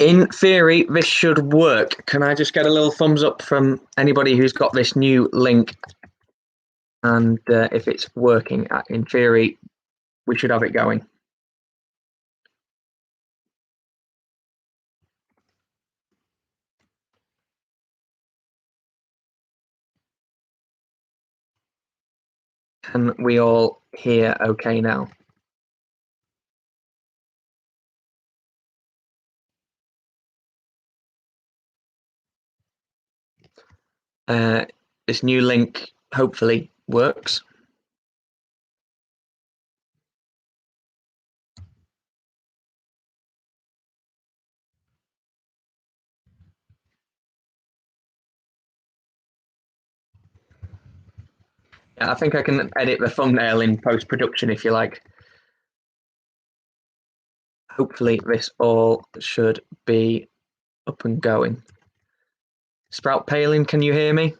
In theory, this should work. Can I just get a little thumbs up from anybody who's got this new link? And if it's working, in theory, we should have it going. Can we all hear okay now? This new link hopefully works. Yeah, I think I can edit the thumbnail in post-production if you like. Hopefully this all should be up and going. Sprout Palin, can you hear me?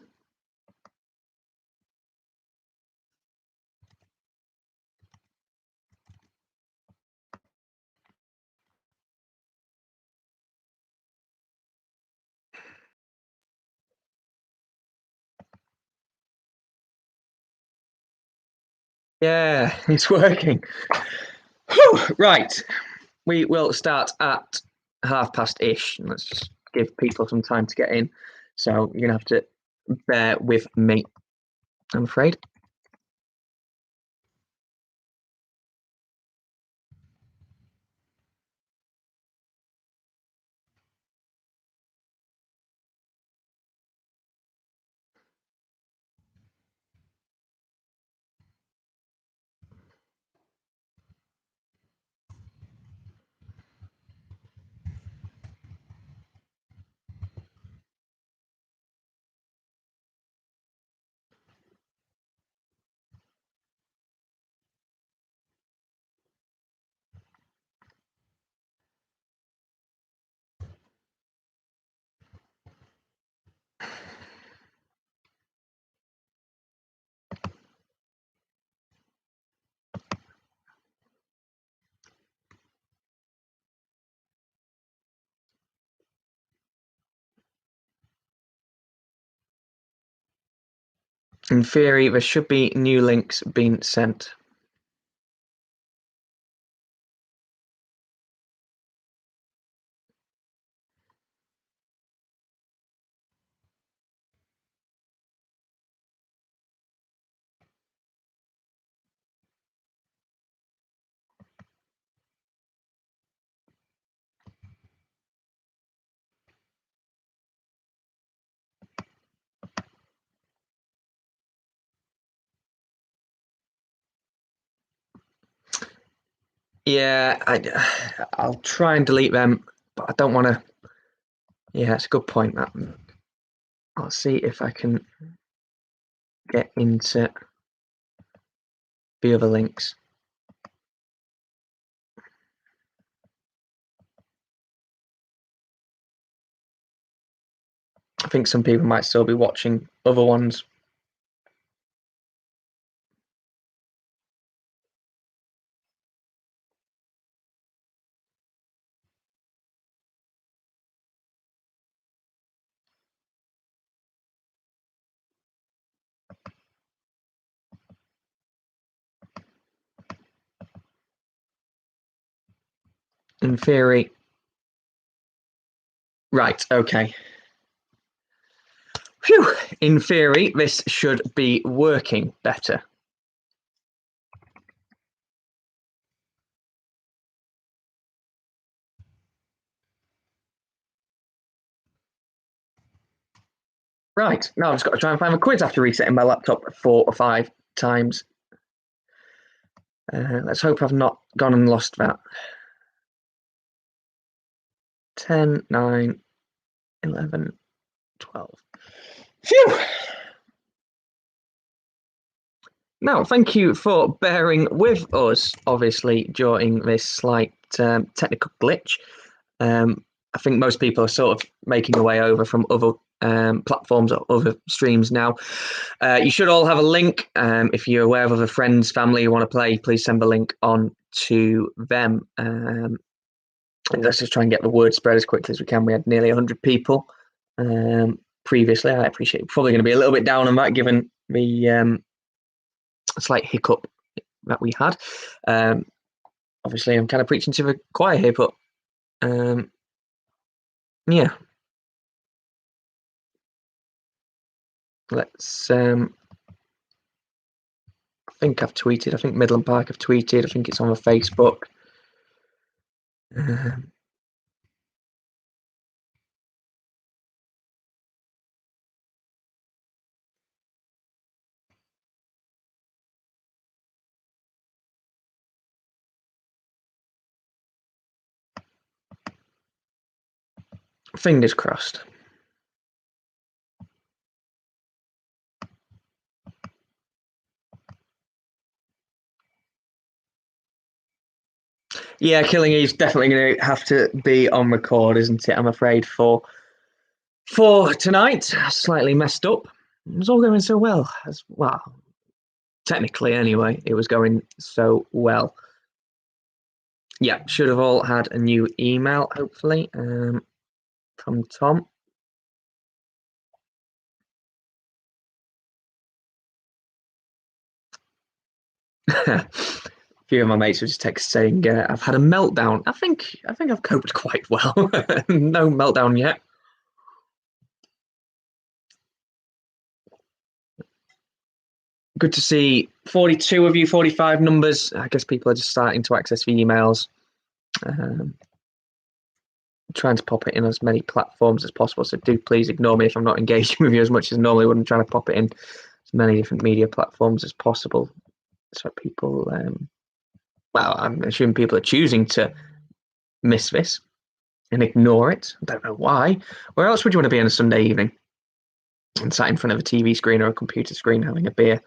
Yeah, it's working. Whew, right, we will start at ish. Let's just give people some time to get in. So you're gonna have to bear with me, I'm afraid. In theory, there should be new links being sent. Yeah, I'll try and delete them, but I don't want to. Yeah, it's a good point. That I'll see if I can get into the other links. I think some people might still be watching other ones. In theory. Right, okay. Phew. In theory, this should be working better. Right, now I've just got to try and find a quiz after resetting my laptop 4 or 5 times. Let's hope I've not gone and lost that. 10, 9, 11, 12. Phew! Now, thank you for bearing with us, obviously, during this slight technical glitch. I think most people are sort of making their way over from other platforms or other streams now. You should all have a link. If you're aware of other friends, family who want to play, please send the link on to them. And let's just try and get the word spread as quickly as we can. We had nearly 100 people previously. I appreciate it. Probably going to be a little bit down on that given the slight hiccup that we had. Obviously, I'm kind of preaching to the choir here, but yeah. Let's. I think I've tweeted. I think Middleham Park have tweeted. I think it's on the Facebook. Fingers crossed. Yeah, Killing Eve's definitely going to have to be on record, isn't it? I'm afraid for tonight. Slightly messed up. It was all going so well. As well, technically anyway, it was going so well. Yeah, should have all had a new email, hopefully, from Tom. A few of my mates were just text saying, "I've had a meltdown." I think I've coped quite well. No meltdown yet. Good to see 42 of you, 45 numbers. I guess people are just starting to access the emails. Trying to pop it in as many platforms as possible. So do please ignore me if I'm not engaging with you as much as normally would. I'm trying to pop it in as many different media platforms as possible. So people, well, I'm assuming people are choosing to miss this and ignore it. I don't know why. Where else would you want to be on a Sunday evening? And sat in front of a TV screen or a computer screen having a beer.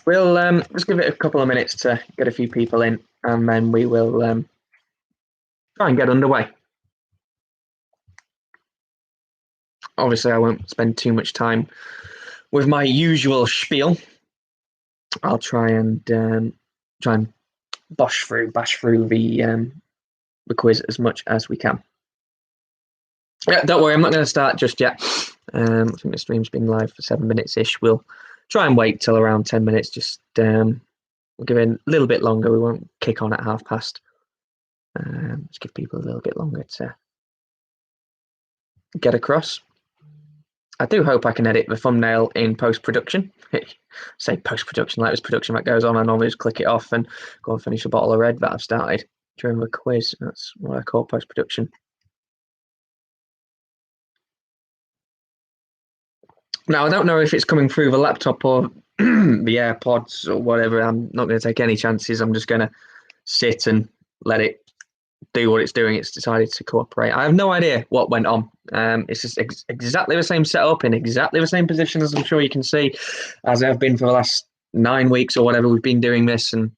We'll just give it a couple of minutes to get a few people in, and then we will try and get underway. Obviously, I won't spend too much time with my usual spiel. I'll try and bash through the quiz as much as we can. Yeah, don't worry, I'm not going to start just yet. I think the stream's been live for 7 minutes ish. We'll try and wait till around 10 minutes. Just we'll give it a little bit longer. We won't kick on at past. Just give people a little bit longer to get across. I do hope I can edit the thumbnail in post-production. Say post-production like this production that goes on. I normally just click it off and go and finish a bottle of red that I've started during the quiz. That's what I call post-production. Now, I don't know if it's coming through the laptop or the AirPods or whatever. I'm not going to take any chances. I'm just going to sit and let it do what it's doing. It's decided to cooperate. I have no idea what went on. It's just exactly the same setup in exactly the same position as I'm sure you can see, as I've been for the last 9 weeks or whatever we've been doing this, and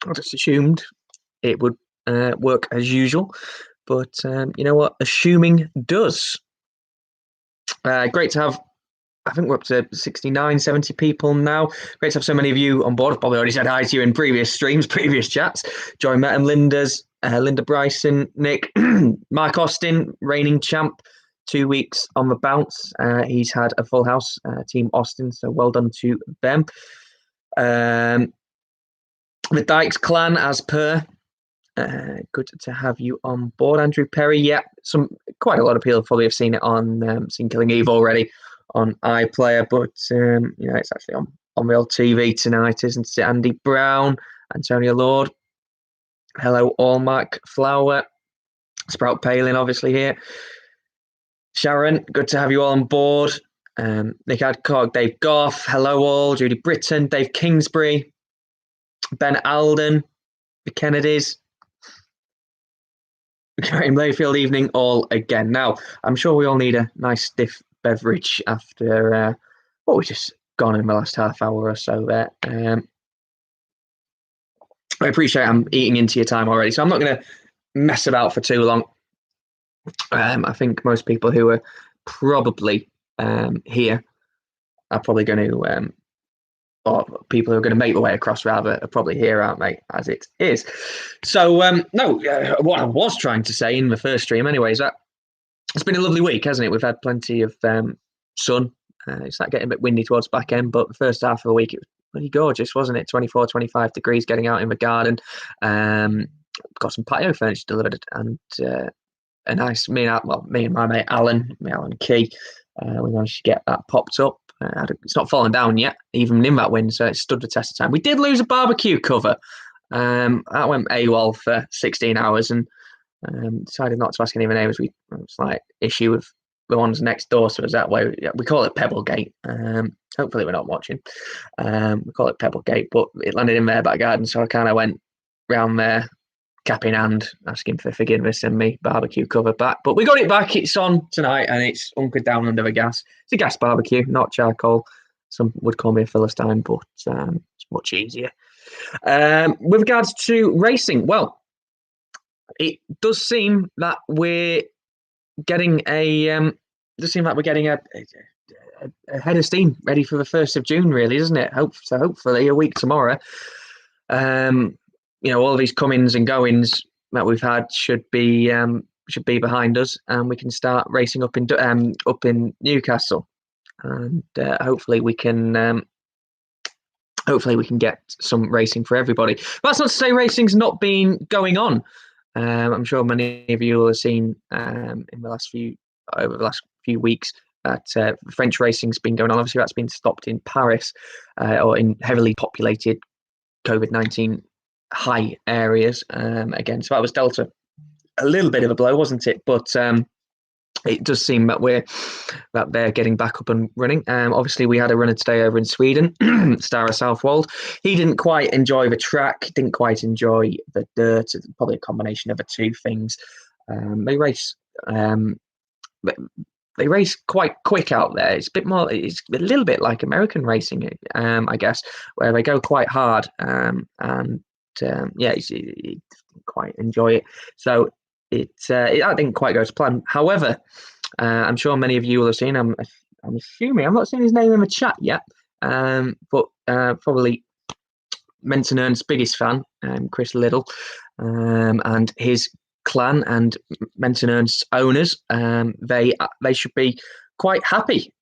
I just assumed it would work as usual. But you know what? Assuming does. Great to have. I think we're up to 69, 70 people now. Great to have so many of you on board. I've probably already said hi to you in previous streams, previous chats. Joy Metam, Linda Bryson, Nick, Mark Austin, reigning champ, 2 weeks on the bounce. He's had a full house, Team Austin, so well done to them. The Dykes clan, as per. Good to have you on board, Andrew Perry. Yeah, quite a lot of people probably have seen it on seen Killing Eve already on iPlayer, but it's actually on real TV tonight, isn't it? Andy Brown, Antonia Lord. Hello, all. Mark Flower, Sprout Palin, obviously here. Sharon, good to have you all on board. Nick Adcock, Dave Goff, hello all. Judy Britton, Dave Kingsbury, Ben Alden, the Kennedys. Graham Layfield evening all again. Now, I'm sure we all need a nice stiff beverage after what we've just gone in the last half hour or so there. I appreciate I'm eating into your time already, so I'm not going to mess about for too long. I think most people who are probably here are probably going to, or people who are going to make their way across rather, are probably here, aren't they? As it is. So, no, what I was trying to say in the first stream, anyways, that it's been a lovely week, hasn't it? We've had plenty of sun. It's like getting a bit windy towards the back end, but the first half of the week it was pretty gorgeous, wasn't it? 24, 25 degrees getting out in the garden. Um, got some patio furniture delivered and a nice me and my mate Alan Key. We managed to get that popped up. It's not fallen down yet, even in that wind, so it stood the test of time. We did lose a barbecue cover. That went AWOL for 16 hours and decided not to ask any of the neighbours. It's like issue with the ones next door to us that way. We call it Pebblegate. Hopefully we're not watching. We call it Pebblegate, but it landed in their back garden, so I kind of went round there cap in hand, asking for forgiveness and me barbecue cover back. But we got it back. It's on tonight and it's hunkered down under the gas. It's a gas barbecue, not charcoal. Some would call me a Philistine, but it's much easier. With regards to racing, well, it does seem that we're getting a head of steam ready for the 1st of June, really, isn't it? Hopefully a week tomorrow. All of these comings and goings that we've had should be behind us, and we can start racing up in Newcastle, and hopefully we can get some racing for everybody. But that's not to say racing's not been going on. I'm sure many of you will have seen over the last few weeks that French racing's been going on. Obviously, that's been stopped in Paris or in heavily populated COVID-19 high areas again. So that was dealt a little bit of a blow, wasn't it? But it does seem that they're getting back up and running. Obviously, we had a runner today over in Sweden, Stara Southwold. He didn't quite enjoy the track, didn't quite enjoy the dirt. Probably a combination of the two things. They race. They race quite quick out there. It's a little bit like American racing, I guess, where they go quite hard. He didn't quite enjoy it. So it didn't quite go to plan. However, I'm sure many of you will have seen. I'm assuming I'm not seeing his name in the chat yet, but probably Menton Ernst's biggest fan, Chris Liddle, and his clan and Menton Ernst's owners. They should be quite happy.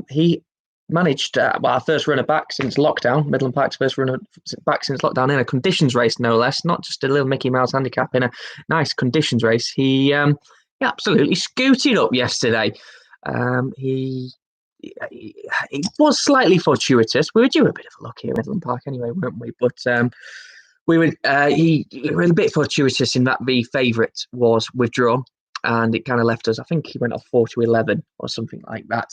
He managed our first runner back since lockdown. Middleham Park's first runner back since lockdown in a conditions race, no less. Not just a little Mickey Mouse handicap in a nice conditions race. He absolutely scooted up yesterday. It was slightly fortuitous. We were due a bit of luck here at Middleham Park anyway, weren't we? But we were a bit fortuitous in that the favourite was withdrawn, and it kind of left us. I think he went off 4-11 or something like that.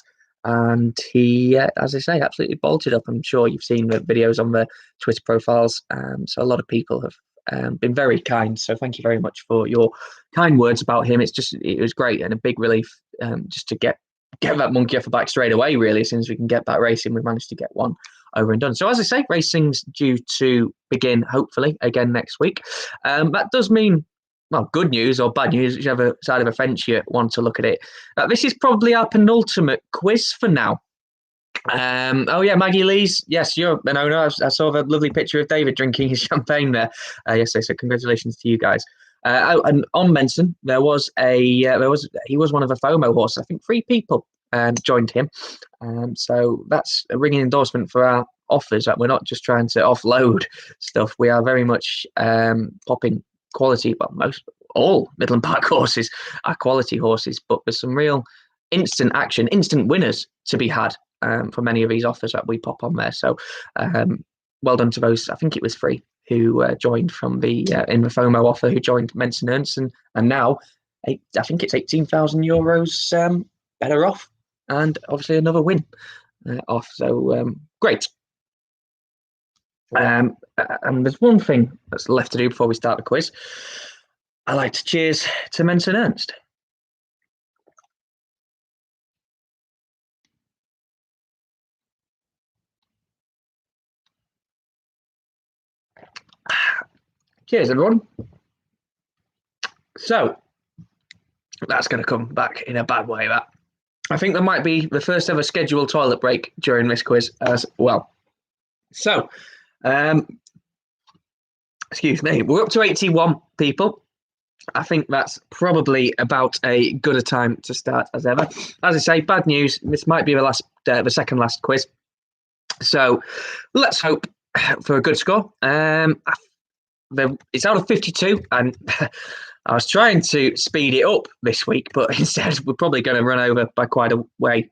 And he, as I say, absolutely bolted up. I'm sure you've seen the videos on the Twitter profiles. So a lot of people have been very kind. So thank you very much for your kind words about him. It was great and a big relief just to get that monkey off the back straight away, really. As soon as we can get back racing, we managed to get one over and done. So as I say, racing's due to begin, hopefully, again next week. That does mean, well, good news or bad news, whichever side of the fence you want to look at it. This is probably our penultimate quiz for now. Maggie Lee's. Yes, you're an owner. I saw the lovely picture of David drinking his champagne there yesterday. So congratulations to you guys. And on Menson, he was one of the FOMO horses. I think 3 people joined him. So that's a ringing endorsement for our offers, that we're not just trying to offload stuff. We are very much popping quality. Well, all Middleham Park horses are quality horses, but there's some real instant action, instant winners to be had for many of these offers that we pop on there. So well done to those. I think it was 3 who joined from the in the FOMO offer, who joined Menton Ernst, and now I think it's €18,000 better off, and obviously another win off. So great. And there's one thing that's left to do before we start the quiz. I like to cheers to Menton Ernst. Cheers, everyone. So, that's going to come back in a bad way, that. I think there might be the first ever scheduled toilet break during this quiz as well. So, excuse me, we're up to 81 people. I think that's probably about a good a time to start as ever. As I say, bad news. This might be the second last quiz. So let's hope for a good score. It's out of 52, and I was trying to speed it up this week, but instead we're probably going to run over by quite a way.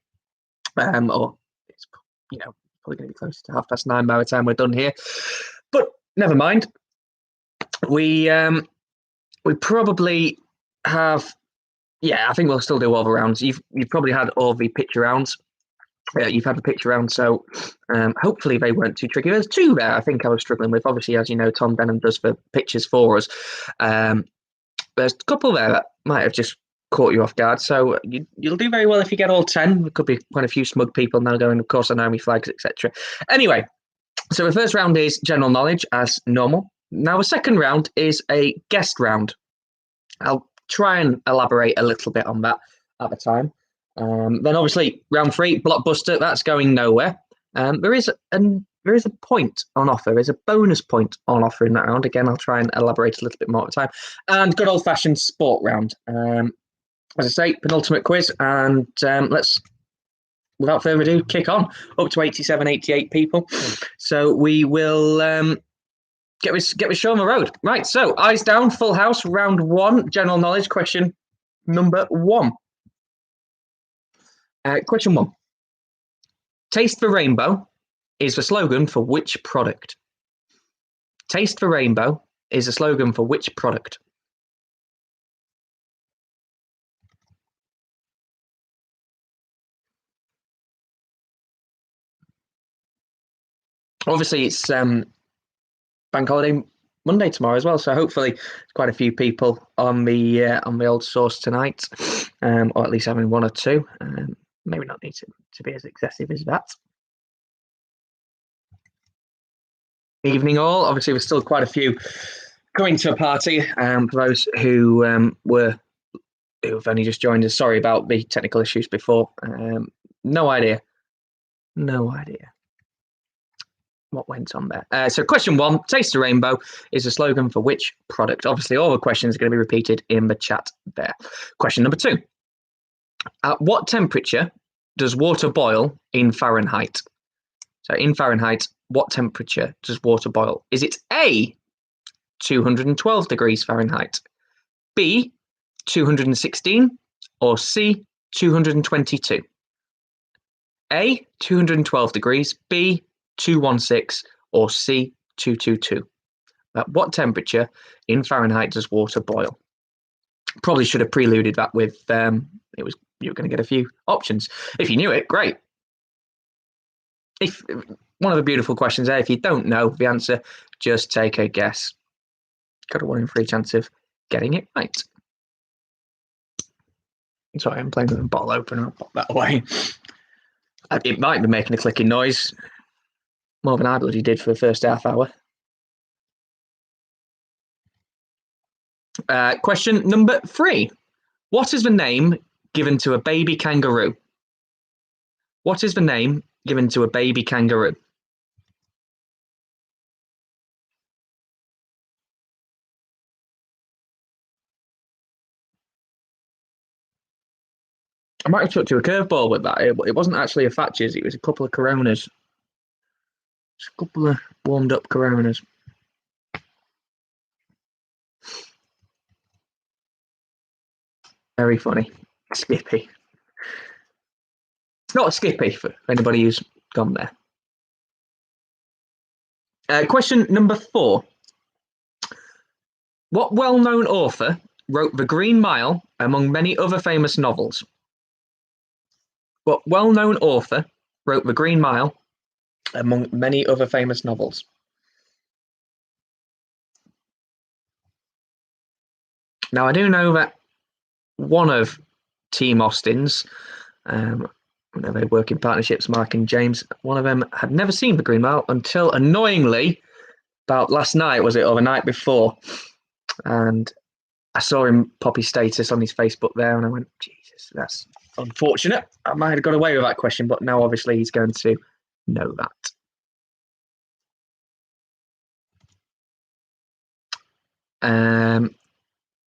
Or it's probably going to be close to 9:30 by the time we're done here. But never mind. We probably have, I think we'll still do all the rounds. You've probably had all the picture rounds. You've had the picture round, so hopefully they weren't too tricky. There's two there I think I was struggling with. Obviously, as you know, Tom Denham does the pictures for us. There's a couple there that might have just caught you off guard, so you'll do very well if you get all 10. There could be quite a few smug people now going, of course I know me flags, etc. Anyway, so the first round is general knowledge as normal. Now the second round is a guest round. I'll try and elaborate a little bit on that at the time. Then obviously round 3, blockbuster, that's going nowhere. There is a point on offer. There's a bonus point on offer in that round. Again, I'll try and elaborate a little bit more at the time. And good old fashioned sport round. As I say, penultimate quiz, and let's, without further ado, kick on. Up to 87, 88 people. So we will get this show on the road. Right, so eyes down, full house, round 1, general knowledge, question number 1. Question 1. Taste the Rainbow is the slogan for which product? Taste the Rainbow is the slogan for which product? Obviously, it's Bank Holiday Monday tomorrow as well, so hopefully quite a few people on the old source tonight, or at least having one or two. Maybe not need to be as excessive as that. Evening all. Obviously, there's still quite a few going to a party. For those who've only just joined us, sorry about the technical issues before. No idea what went on there. So question 1, Taste the Rainbow is the slogan for which product? Obviously, all the questions are going to be repeated in the chat there. Question number 2. At what temperature does water boil in Fahrenheit? So in Fahrenheit, what temperature does water boil? Is it A, 212 degrees Fahrenheit, B, 216, or C, 222? A, 212 degrees, B, 216, or C, 222? At what temperature in Fahrenheit does water boil? Probably should have preluded that with you were going to get a few options. If you knew it, great. If one of the beautiful questions there, if you don't know the answer, just take a guess. Got a 1 in 3 chance of getting it right. Sorry, I'm playing with a bottle opener. I'll pop that away. It might be making a clicking noise more than I bloody did for the first half hour. Question number 3. What is the name given to a baby kangaroo? What is the name given to a baby kangaroo? I might have took to a curveball with that. It wasn't actually a Thatcher's. It was a couple of Coronas. Just a couple of warmed up Coronas. Very funny. Skippy. It's not a Skippy for anybody who's gone there. Question number 4. What well-known author wrote The Green Mile among many other famous novels? What well-known author wrote The Green Mile among many other famous novels? Now, I do know that one of Team Austin's, they work in partnerships, Mark and James, one of them had never seen The Green Mile until, annoyingly, about last night, was it, or the night before? And I saw him pop his status on his Facebook there, and I went, Jesus, that's unfortunate. I might have got away with that question, but now obviously he's going to know that.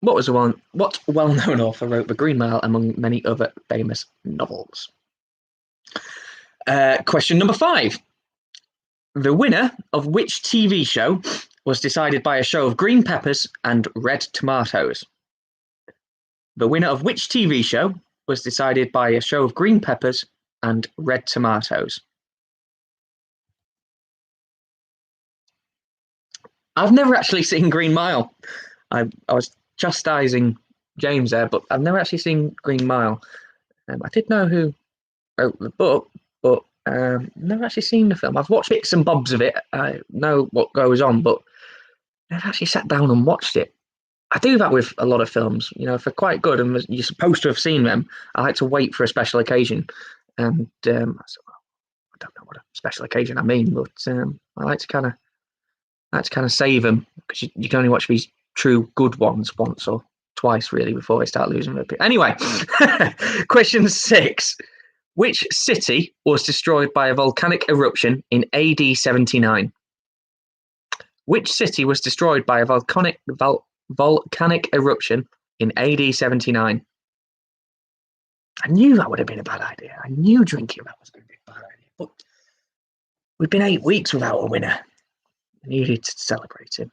What was the one? What well-known author wrote The Green Mile among many other famous novels? Question number 5. The winner of which TV show was decided by a show of green peppers and red tomatoes? The winner of which TV show was decided by a show of green peppers and red tomatoes? I've never actually seen Green Mile. I was chastising James there, but I've never actually seen Green Mile. I did know who wrote the book, but never actually seen the film. I've watched bits and bobs of it. I know what goes on, but never actually sat down and watched it. I do that with a lot of films. You know, if they're quite good and you're supposed to have seen them, I like to wait for a special occasion. And I don't know what a special occasion I mean, but I like to kind of save them because you can only watch these true good ones once or twice really before they start losing their appeal. Anyway, question 6. Which city was destroyed by a volcanic eruption in AD 79? Which city was destroyed by a volcanic eruption in AD 79? I knew that would have been a bad idea. I knew drinking that was going to be a bad idea. But we've been 8 weeks without a winner. I needed to celebrate him.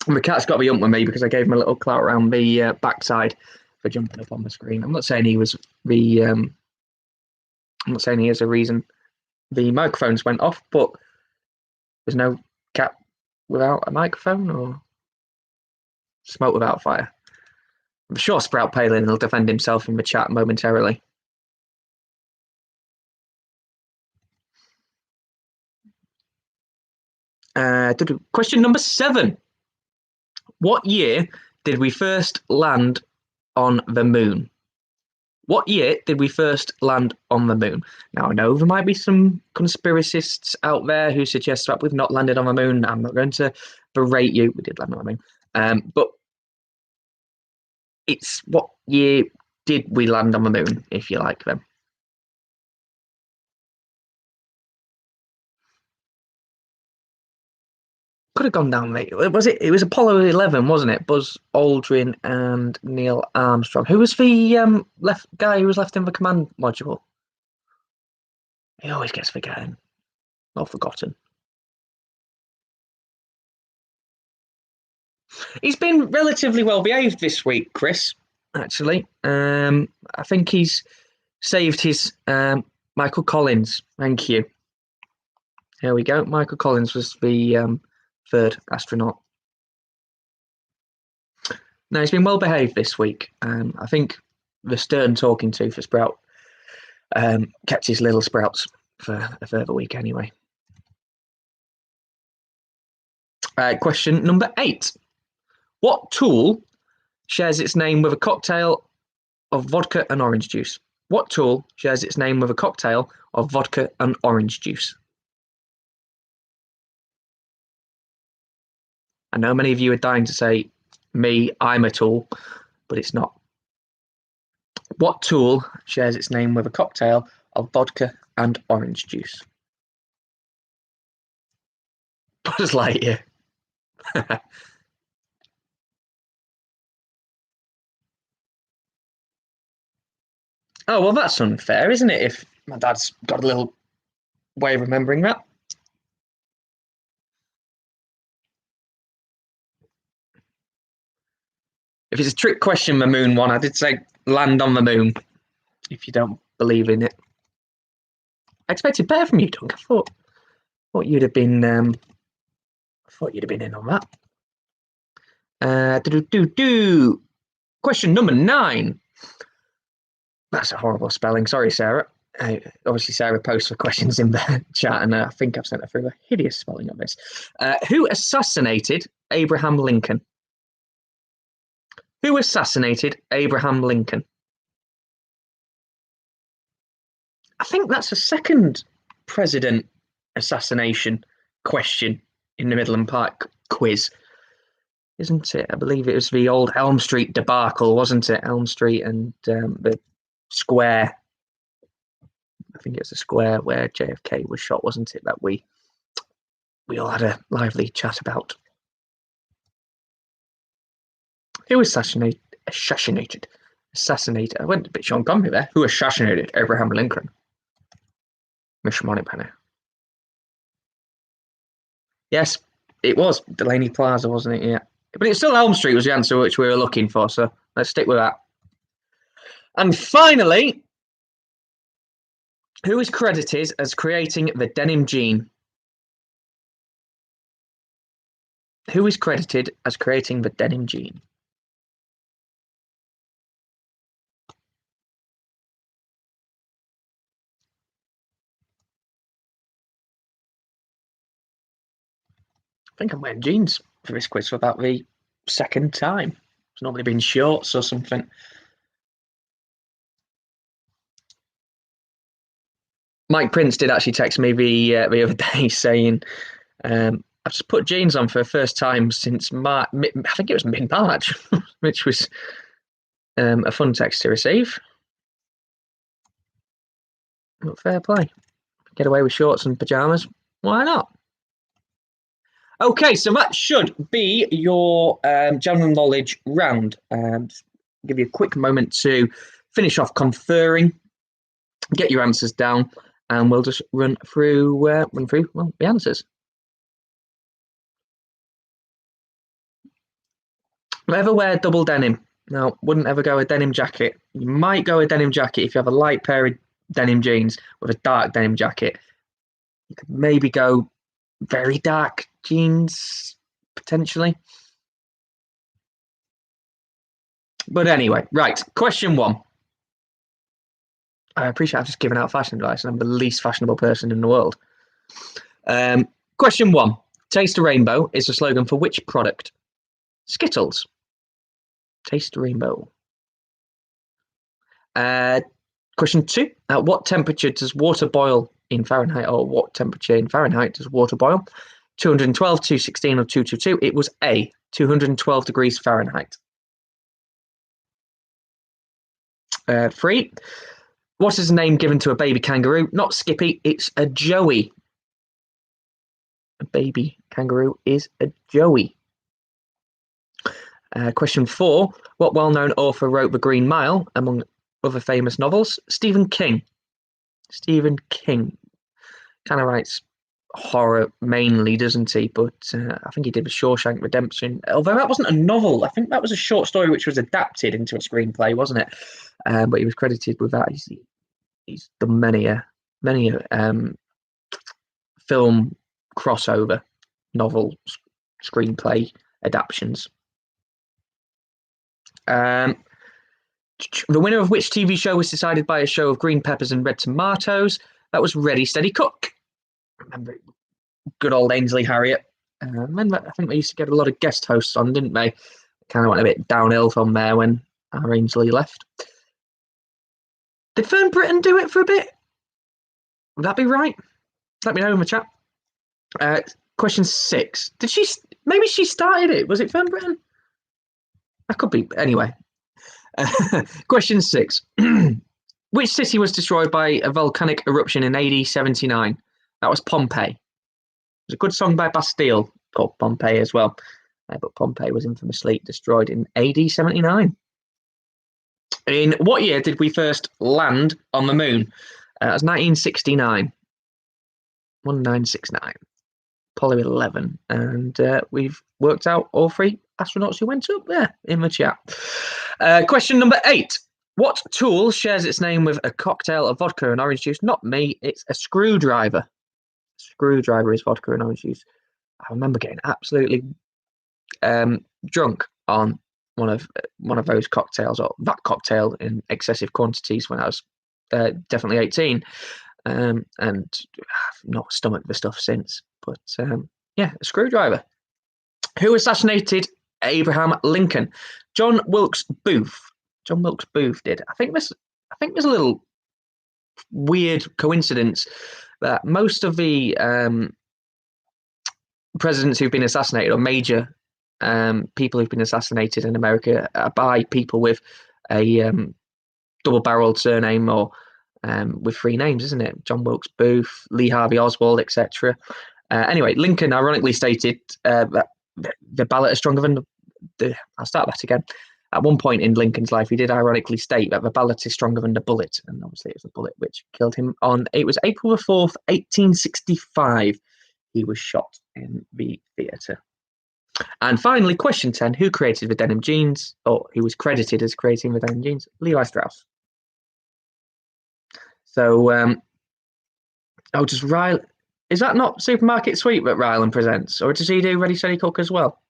And the cat's got to be up with me because I gave him a little clout around the backside for jumping up on the screen. I'm not saying he was the. I'm not saying he is a reason the microphones went off, but there's no cat without a microphone or smoke without fire. I'm sure Sprout Palin will defend himself in the chat momentarily. Question number 7. What year did we first land on the moon? What year did we first land on the moon? Now, I know there might be some conspiracists out there who suggest that we've not landed on the moon. I'm not going to berate you. We did land on the moon. But it's what year did we land on the moon, if you like them. Could have gone down late. It was Apollo 11, wasn't it? Buzz Aldrin and Neil Armstrong. Who was the left guy who was left in the command module? He always gets forgotten or forgotten. He's been relatively well behaved this week, Chris. Actually, I think he's saved his Michael Collins. Thank you. Here we go. Michael Collins was the third astronaut. No, he's been well behaved this week. I think the stern talking to for Sprout kept his little sprouts for a further week anyway. Question number 8. What tool shares its name with a cocktail of vodka and orange juice? What tool shares its name with a cocktail of vodka and orange juice? I know many of you are dying to say, me, I'm a tool, but it's not. What tool shares its name with a cocktail of vodka and orange juice? Buzz Lightyear. Oh, well, that's unfair, isn't it? If my dad's got a little way of remembering that. If it's a trick question, the moon one, I did say land on the moon. If you don't believe in it, I expected better from you, Doug. I thought you'd have been. Thought you'd have been in on that. Question number 9. That's a horrible spelling. Sorry, Sarah. Obviously, Sarah posts the questions in the chat, and I think I've sent her through a hideous spelling of this. Who assassinated Abraham Lincoln? Who assassinated Abraham Lincoln? I think that's the second president assassination question in the Middleham Park Quiz, isn't it? I believe it was the old Elm Street debacle, wasn't it? Elm Street and the square. I think it was the square where JFK was shot, wasn't it? That we all had a lively chat about. Who assassinated? I went a bit Sean Connery there. Who assassinated Abraham Lincoln? Miss Moneypenny. Yes, it was Delaney Plaza, wasn't it? Yeah. But it's still Elm Street was the answer which we were looking for, so let's stick with that. And finally, who is credited as creating the denim jean? Who is credited as creating the denim jean? I think I'm wearing jeans for this quiz for about the second time. It's normally been shorts or something. Mike Prince did actually text me the other day saying, I've just put jeans on for the first time since I think it was mid-March, which was a fun text to receive. But fair play. Get away with shorts and pyjamas. Why not? Okay, so that should be your general knowledge round. Give you a quick moment to finish off conferring, get your answers down, and we'll just run through the answers. Ever wear double denim? No, wouldn't ever go a denim jacket. You might go a denim jacket if you have a light pair of denim jeans with a dark denim jacket. You could maybe go very dark jeans, potentially. But anyway, right, question 1. I appreciate I've just given out fashion advice and I'm the least fashionable person in the world. Question 1. Taste a Rainbow is the slogan for which product? Skittles. Taste a Rainbow. Question 2. At what temperature does water boil in Fahrenheit, or what temperature in Fahrenheit does water boil? 212, 216, or 222? It was A, 212 degrees Fahrenheit. 3. What is the name given to a baby kangaroo? Not Skippy, it's a Joey. A baby kangaroo is a Joey. Question 4. What well-known author wrote The Green Mile, among other famous novels? Stephen King. Stephen King kind of writes horror mainly, doesn't he? But I think he did The Shawshank Redemption. Although that wasn't a novel. I think that was a short story which was adapted into a screenplay, wasn't it? But he was credited with that. He's done many film crossover novel screenplay adaptations. The winner of which TV show was decided by a show of green peppers and red tomatoes? That was Ready, Steady, Cook. Remember, good old Ainsley Harriott. I think they used to get a lot of guest hosts on, didn't they? Kind of went a bit downhill from there when our Ainsley left. Did Fern Britton do it for a bit? Would that be right? Let me know in the chat. Question 6. Maybe she started it. Was it Fern Britton? That could be. Anyway. Question 6. Which city was destroyed by a volcanic eruption in AD 79? That was Pompeii. There's a good song by Bastille called Pompeii as well. But Pompeii was infamously destroyed in AD 79. In what year did we first land on the moon? That was 1969. 1969. Apollo 11. And we've worked out all 3 astronauts who went up there in the chat. Question number 8. What tool shares its name with a cocktail of vodka and orange juice? Not me, it's a screwdriver. Screwdriver is vodka and orange juice. I remember getting absolutely drunk on one of those cocktails, or that cocktail in excessive quantities when I was definitely 18, and I've not stomached the stuff since. But yeah, a screwdriver. Who assassinated Abraham Lincoln? John Wilkes Booth. John Wilkes Booth did. I think there's a little weird coincidence that most of the presidents who've been assassinated, or major people who've been assassinated in America, are by people with a double-barreled surname or with three names, isn't it? John Wilkes Booth, Lee Harvey Oswald, etc. Anyway, Lincoln ironically stated that the ballot is stronger than I'll start that again. At one point in Lincoln's life, he did ironically state that the ballot is stronger than the bullet, and obviously it was the bullet which killed him. It was April the 4th, 1865. He was shot in the theatre. And finally, question 10: who created the denim jeans, or who was credited as creating the denim jeans? Levi Strauss. So, just Ryland. Is that not Supermarket Sweep that Ryland presents, or does he do Ready Steady Cook as well?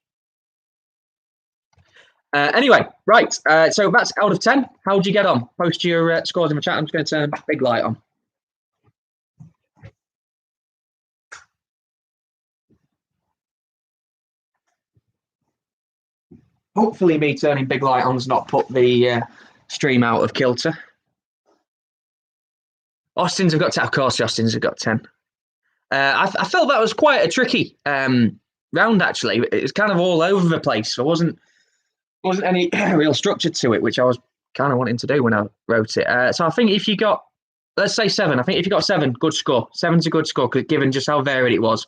Anyway, right. So that's out of 10. How would you get on? Post your scores in the chat. I'm just going to turn big light on. Hopefully, me turning big light on's not put the stream out of kilter. Austin's have got 10. Of course, the Austins have got 10. I felt that was quite a tricky round, actually. It was kind of all over the place. There wasn't any real structure to it, which I was kind of wanting to do when I wrote it. So I think if you got, let's say 7. I think if you got 7, good score. 7's a good score, given just how varied it was.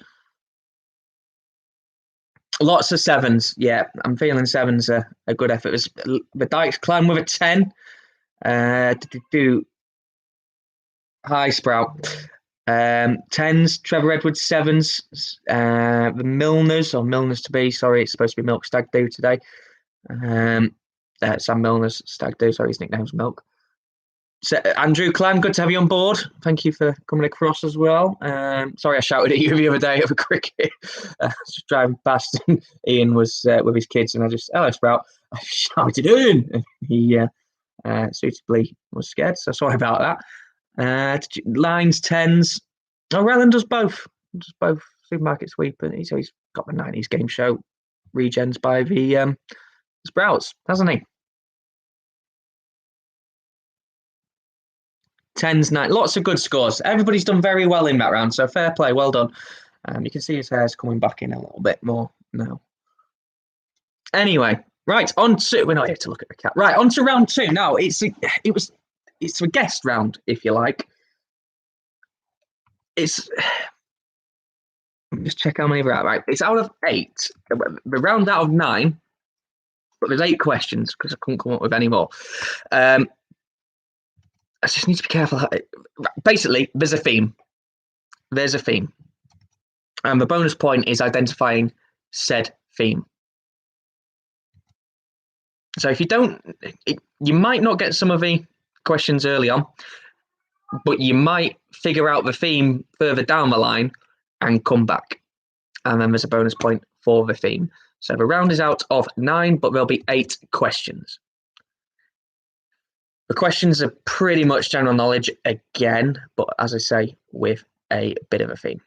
Lots of 7s. Yeah, I'm feeling 7's a good effort. It was the Dykes Clan with a 10. High Sprout. 10s, Trevor Edwards. 7s, the Milners, or Milners to be, sorry, it's supposed to be Milk Stag Do today. Sam Milner's Stag Do, sorry, his nickname's Milk. So, Andrew Clan, good to have you on board. Thank you for coming across as well. Sorry I shouted at you the other day over cricket. Just driving past, and Ian was with his kids, and I just, hello Sprout, I shouted in, and he suitably was scared, so sorry about that. Lines, 10s. Oh, Ryland does both. Supermarket Sweep, and he's got the 90s game show regens by the Sprouts, hasn't he? 10s, 9. Lots of good scores. Everybody's done very well in that round, so fair play, well done. You can see his hair's coming back in a little bit more now. Anyway, right, on to, we're not here to look at the cat. Right, on to round 2. Now, it's a guest round, if you like. Let me just check how many we're at. Right, it's out of 8. The round out of 9, but there's 8 questions because I couldn't come up with any more. I just need to be careful. Basically, there's a theme. And the bonus point is identifying said theme. So if you don't, you might not get some of the questions early on, but you might figure out the theme further down the line and come back. And then there's a bonus point for the theme. So the round is out of 9, but there'll be 8 questions. The questions are pretty much general knowledge again, but as I say, with a bit of a theme.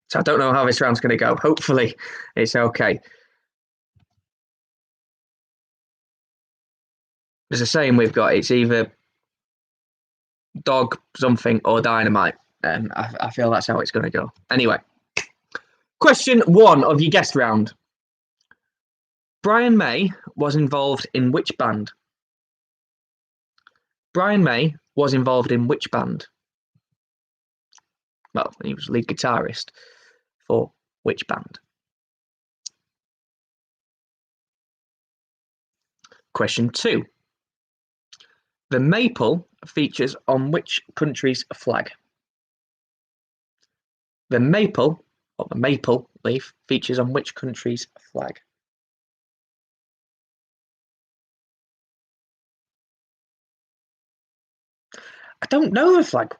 So I don't know how this round's going to go. Hopefully it's okay. There's a saying we've got, it's either dog something or dynamite. And I feel that's how it's going to go. Anyway, question 1 of your guest round. Brian May was involved in which band? Brian May was involved in which band? Well, he was lead guitarist for which band? Question 2. The maple features on which country's flag? The maple, or the maple leaf, features on which country's flag? I don't know the flag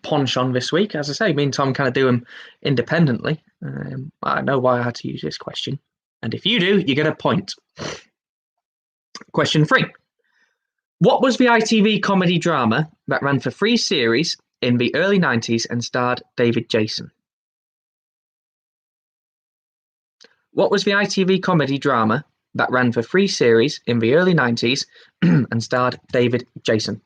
penchant this week. As I say, me and Tom kind of do them independently. I know why I had to use this question. And if you do, you get a point. Question 3. What was the ITV comedy drama that ran for 3 series in the early 90s and starred David Jason? What was the ITV comedy drama that ran for 3 series in the early 90s and starred David Jason?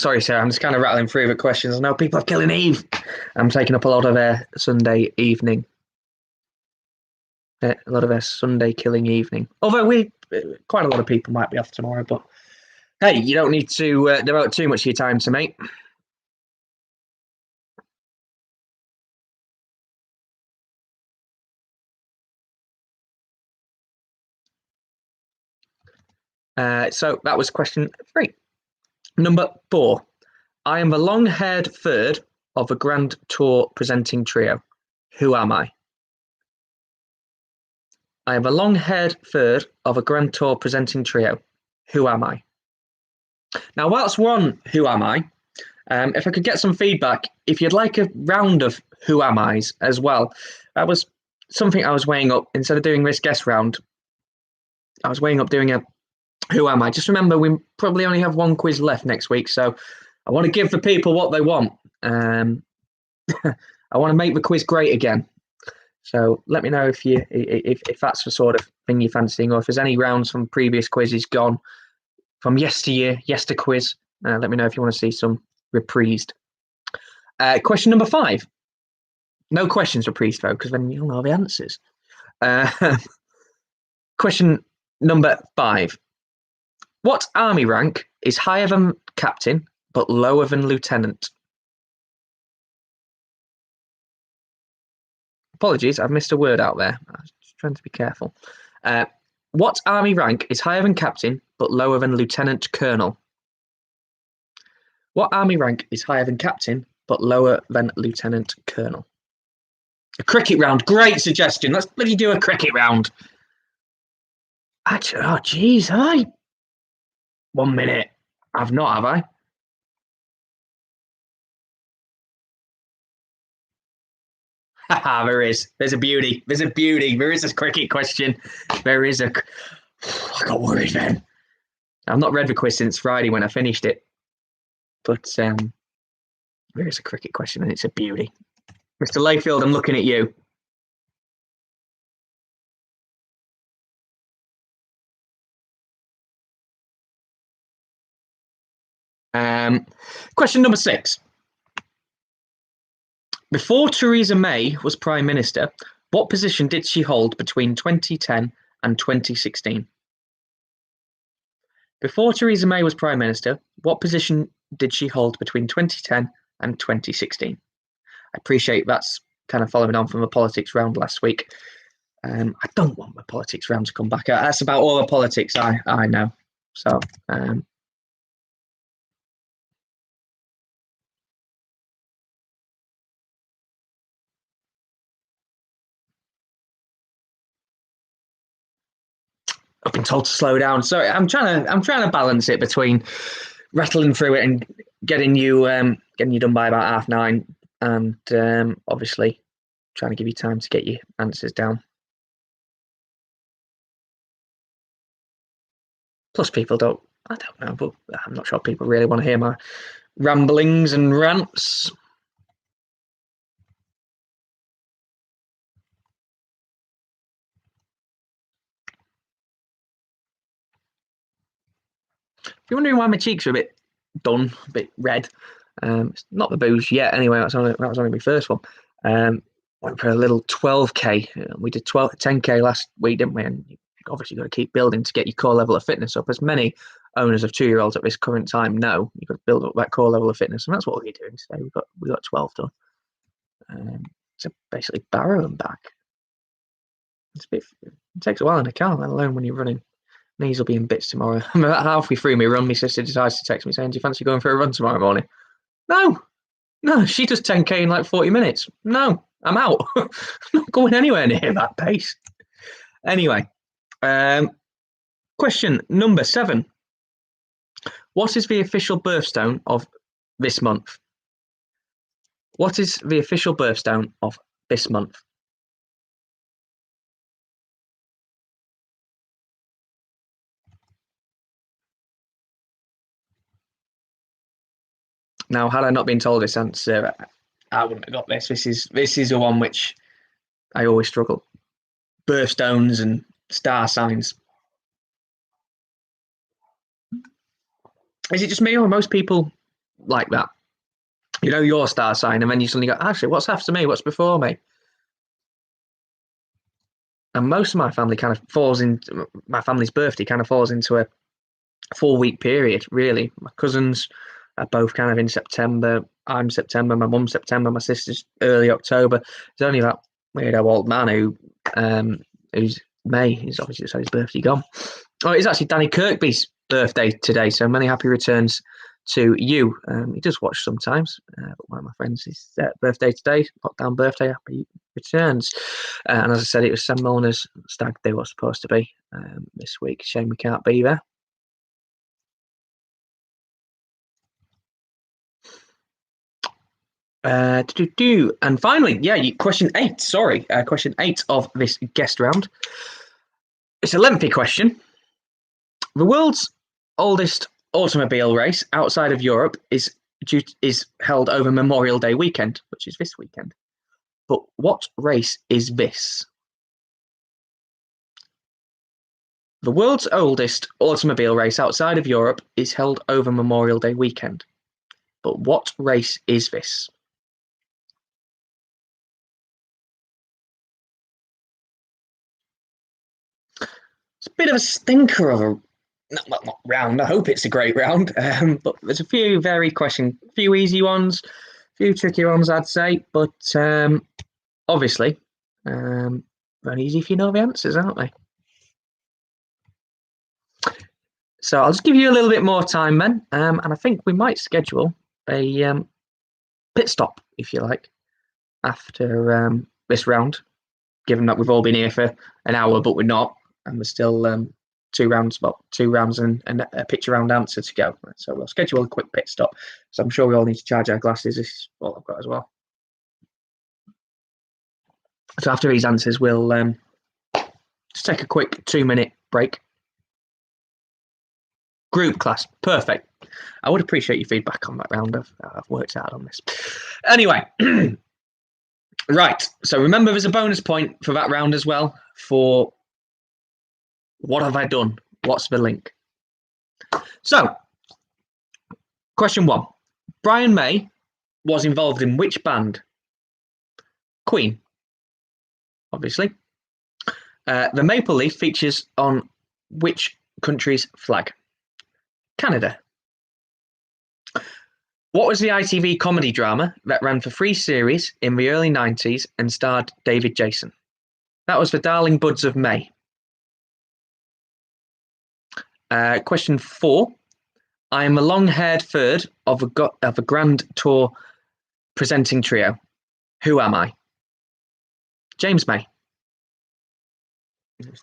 sorry, Sarah. I'm just kind of rattling through the questions. I know people are killing Eve. I'm taking up a lot of their Sunday evening. A lot of their Sunday killing evening. Although quite a lot of people might be off tomorrow, but hey, you don't need to devote too much of your time to me. So that was question 3. Number 4. I am the long-haired third of a Grand Tour presenting trio. Who am I? I am a long-haired third of a Grand Tour presenting trio. Who am I? Now, whilst we're on Who Am I, if I could get some feedback, if you'd like a round of Who Am I's as well, that was something I was weighing up. Instead of doing this guest round, I was weighing up doing a Who Am I? Just remember, we probably only have one quiz left next week, so I want to give the people what they want. I want to make the quiz great again. So let me know if that's the sort of thing you're fancying, or if there's any rounds from previous quizzes gone from yesteryear, quiz. Let me know if you want to see some reprised. Question number 5. No questions reprised, though, because then you'll know the answers. Question number 5. What army rank is higher than captain but lower than lieutenant? Apologies, I've missed a word out there. I was just trying to be careful. What army rank is higher than captain but lower than lieutenant colonel? What army rank is higher than captain but lower than lieutenant colonel? A cricket round. Great suggestion. Let's bloody do a cricket round. Actually, oh, geez, 1 minute. I've not, have I? There is. There's a beauty. There's a beauty. There is a cricket question. There is a. I got worried then. I've not read the quiz since Friday when I finished it. But there is a cricket question and it's a beauty. Mr. Layfield, I'm looking at you. Question number 6. Before Theresa May was Prime Minister, what position did she hold between 2010 and 2016? Before Theresa May was Prime Minister, what position did she hold between 2010 and 2016? I appreciate that's kind of following on from the politics round last week. I don't want the politics round to come back. That's about all the politics I know. So, I've been told to slow down. Sorry, I'm trying to balance it between rattling through it and getting you done by about 9:30, and obviously trying to give you time to get your answers down. Plus, people don't. I don't know, but I'm not sure people really want to hear my ramblings and rants. If you're wondering why my cheeks are a bit done, a bit red, it's not the booze yet. Anyway, that was only my first one. Went for a little 12k. We did 10k last week, didn't we? And you obviously got to keep building to get your core level of fitness up. As many owners of 2-year-olds at this current time know, you've got to build up that core level of fitness, and that's what we're doing today. We got 12 done. So basically barrow them back. It takes a while in a car, let alone when you're running. Knees will be in bits tomorrow. I'm about halfway through my run. My sister decides to text me saying, "Do you fancy going for a run tomorrow morning?" No, she does 10k in like 40 minutes. No, I'm out. I'm not going anywhere near that pace. Anyway, question number 7. What is the official birthstone of this month? What is the official birthstone of this month? Now, had I not been told this answer, I wouldn't have got this. This is the one which I always struggle. Birthstones and star signs. Is it just me, or most people like that. You know your star sign, and then you suddenly go, actually, what's after me? What's before me? And most of my family kind of falls into my family's birthday kind of falls into a 4 week period, really. My cousins are both kind of in September. I'm September, my mum's September, my sister's early October. There's only that weirdo old man who's May. He's obviously just had his birthday gone. Oh, it's actually Danny Kirkby's birthday today, so many happy returns to you. He does watch sometimes, but one of my friends' his birthday today, lockdown birthday, happy returns. And as I said, it was Sam Milner's stag they were supposed to be this week. Shame we can't be there. And finally, question 8. Sorry, question 8 of this guest round. It's a lengthy question. The world's oldest automobile race outside of Europe is held over Memorial Day weekend, which is this weekend. But what race is this? The world's oldest automobile race outside of Europe is held over Memorial Day weekend. But what race is this? It's a bit of a stinker of a not round. I hope it's a great round. But there's a few few easy ones, a few tricky ones, I'd say. But obviously, very easy if you know the answers, aren't they? So I'll just give you a little bit more time then, and I think we might schedule a pit stop, if you like, after this round, given that we've all been here for an hour, but we're not, and there's still two rounds and a picture round answer to go. So we'll schedule a quick pit stop. So I'm sure we all need to charge our glasses. This is what I've got as well. So after these answers, we'll just take a quick 2-minute break. Group class, perfect. I would appreciate your feedback on that round. I've worked hard on this. Anyway, right. So remember, there's a bonus point for that round as well for what have I done? What's the link? So, question 1. Brian May was involved in which band? Queen, obviously. The maple leaf features on which country's flag? Canada. What was the ITV comedy drama that ran for 3 series in the early 90s and starred David Jason? That was The Darling Buds of May. Question 4. I am a long-haired third of a grand tour presenting trio. Who am I? James May.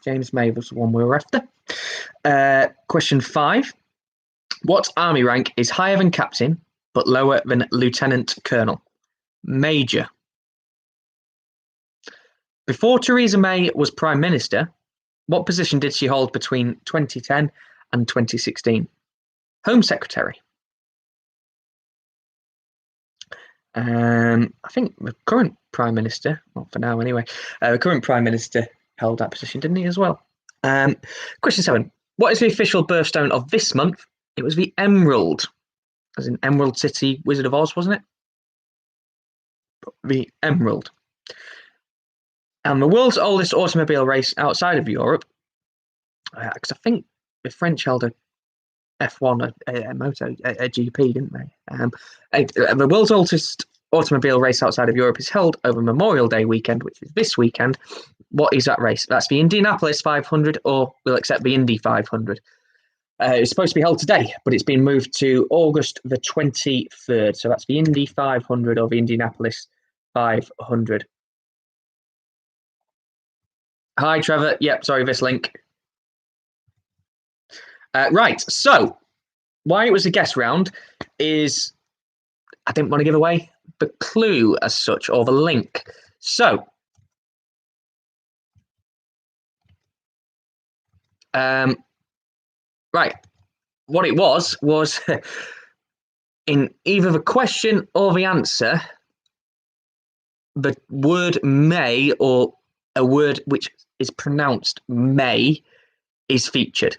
James May was the one we were after. Question 5. What army rank is higher than captain but lower than lieutenant colonel? Major. Before Theresa May was Prime Minister, what position did she hold between 2010 and 2016? Home Secretary. I think the current Prime Minister, not for now anyway, the current Prime Minister held that position, didn't he, as well? Question 7. What is the official birthstone of this month? It was the Emerald, as in Emerald City, Wizard of Oz, wasn't it? The Emerald. And the world's oldest automobile race outside of Europe, because I think the French held a F1, a GP, didn't they? The world's oldest automobile race outside of Europe is held over Memorial Day weekend, which is this weekend. What is that race? That's the Indianapolis 500, or we'll accept the Indy 500. It's supposed to be held today, but it's been moved to August the 23rd. So that's the Indy 500 or the Indianapolis 500. Hi, Trevor. Yep, sorry, this link. Right, so why it was a guess round is I didn't want to give away the clue as such, or the link. So, right, what it was in either the question or the answer, the word may, or a word which is pronounced may, is featured,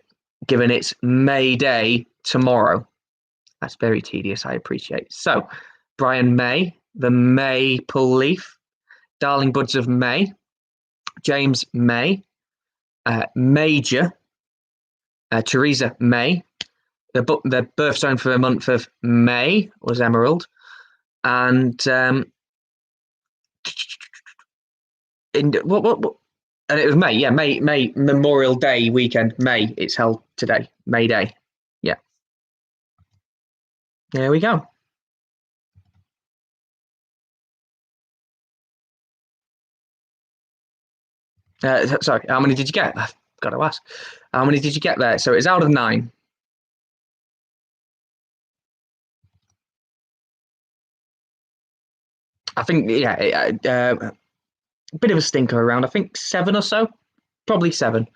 given it's May Day tomorrow. That's very tedious, I appreciate. So, Brian May, the Maple Leaf, Darling Buds of May, James May, Major, Theresa May. The birthstone for the month of May was Emerald. And what? And it was May, yeah, May Memorial Day weekend. May, it's held today, May Day. Yeah. There we go. Sorry, how many did you get? I've got to ask. How many did you get there? So it's out of 9. I think, yeah, a bit of a stinker around. I think 7 or so. Probably 7.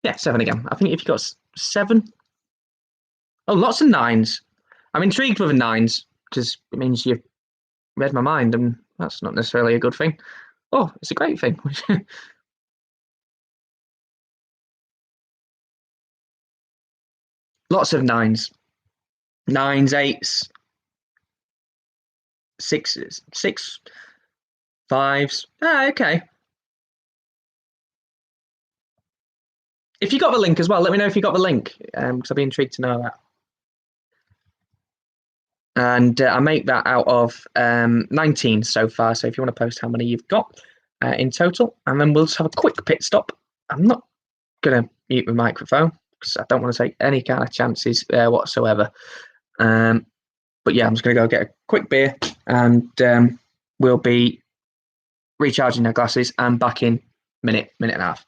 Yeah, 7 again. I think if you got 7. Oh, lots of 9s. I'm intrigued with the 9s because it means you've read my mind, and that's not necessarily a good thing. Oh, it's a great thing. Lots of 9s. 9s, 8s, 6s, 6, 5s. Ah, okay. If you got the link as well, let me know if you got the link, because I'd be intrigued to know that. And I make that out of 19 so far. So if you want to post how many you've got in total, and then we'll just have a quick pit stop. I'm not going to mute my microphone because I don't want to take any kind of chances whatsoever. But yeah, I'm just going to go get a quick beer, and we'll be recharging our glasses and back in minute and a half.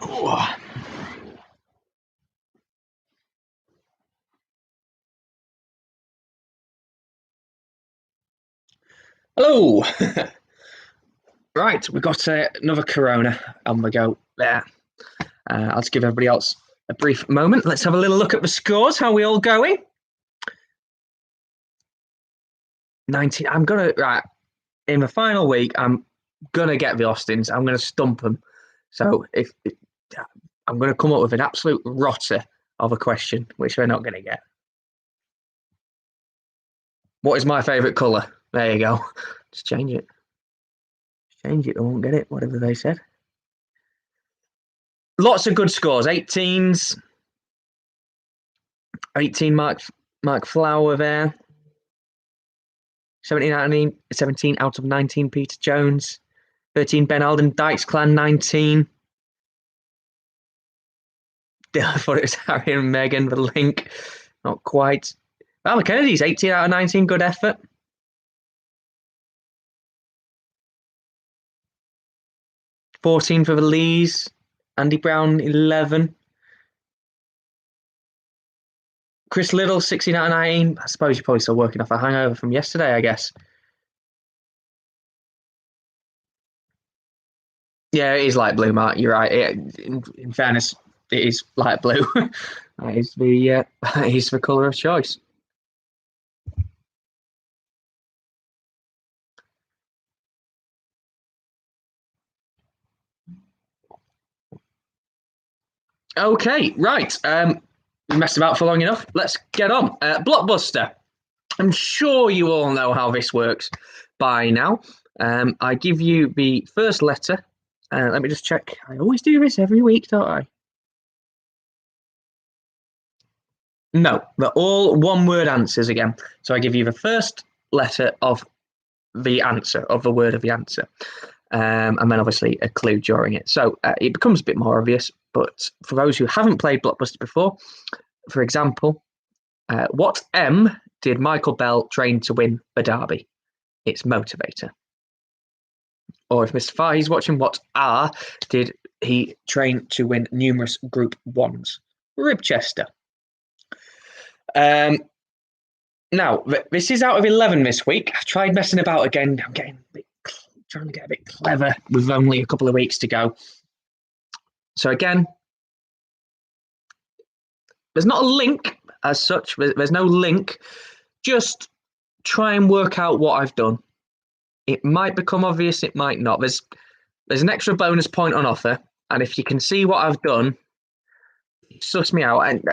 Oh. Hello. Right, we've got another Corona on the go there. I'll just give everybody else a brief moment. Let's have a little look at the scores. How are we all going? 19. I'm going to, right, in the final week, I'm going to get the Austins. I'm going to stump them. So if I'm going to come up with an absolute rotter of a question, which they're not going to get. What is my favourite colour? There you go. Just change it. Change it. I won't get it. Whatever they said. Lots of good scores. 18s. 18 Mark Flower there. 17 out of 19 Peter Jones. 13 Ben Alden. Dykes Clan 19. I thought it was Harry and Meghan, the link. Not quite. Well, Kennedy's 18 out of 19. Good effort. $14 for the Lees. Andy Brown, 11. Chris Little, 16 out of 19. I suppose you're probably still working off a hangover from yesterday, I guess. Yeah, it is light blue, Mark. You're right. In fairness, it is light blue. That is that is the colour of choice. Okay, right. We messed about for long enough. Let's get on. Blockbuster. I'm sure you all know how this works by now. I give you the first letter. Let me just check. I always do this every week, don't I? No, they're all one-word answers again. So I give you the first letter of the answer, of the word of the answer. And then obviously a clue during it. So it becomes a bit more obvious. But for those who haven't played Blockbuster before, for example, what M did Michael Bell train to win the Derby? It's motivator. Or if Mr. Fahey's watching, what R did he train to win numerous Group 1s? Ribchester. Now, this is out of 11 this week. I tried messing about again. I'm trying to get a bit clever with only a couple of weeks to go. So again, there's not a link as such. There's no link. Just try and work out what I've done. It might become obvious. It might not. There's an extra bonus point on offer. And if you can see what I've done, suss me out. And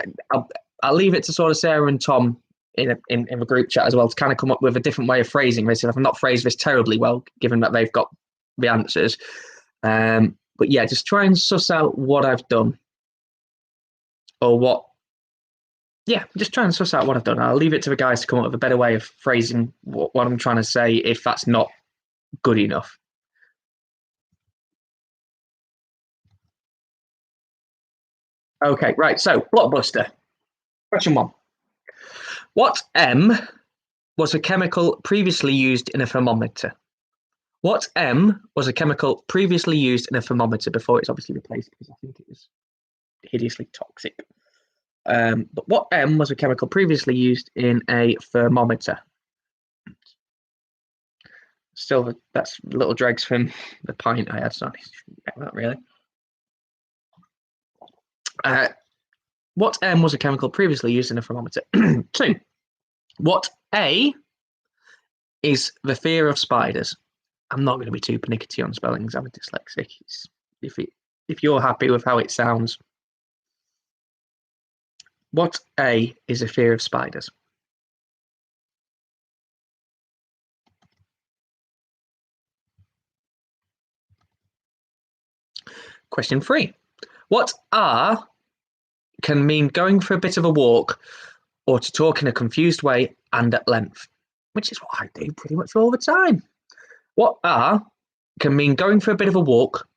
I'll leave it to sort of Sarah and Tom in the group chat as well to kind of come up with a different way of phrasing this. If I've not phrased this terribly well, given that they've got the answers. But yeah, just try and suss out what I've done. Or what. Yeah, just try and suss out what I've done. I'll leave it to the guys to come up with a better way of phrasing what I'm trying to say if that's not good enough. Okay, right. So, Blockbuster. Question 1. What M was a chemical previously used in a thermometer? What M was a chemical previously used in a thermometer before it's obviously replaced because I think it was hideously toxic. But what M was a chemical previously used in a thermometer? Still, that's little dregs from the pint I had, so I shouldn't get that really. What M was a chemical previously used in a thermometer? 2. What A is the fear of spiders? I'm not going to be too pernickety on spellings. I'm a dyslexic. If you're happy with how it sounds. What A is a fear of spiders? Question 3. What R can mean going for a bit of a walk or to talk in a confused way and at length, which is what I do pretty much all the time. What R can mean going for a bit of a walk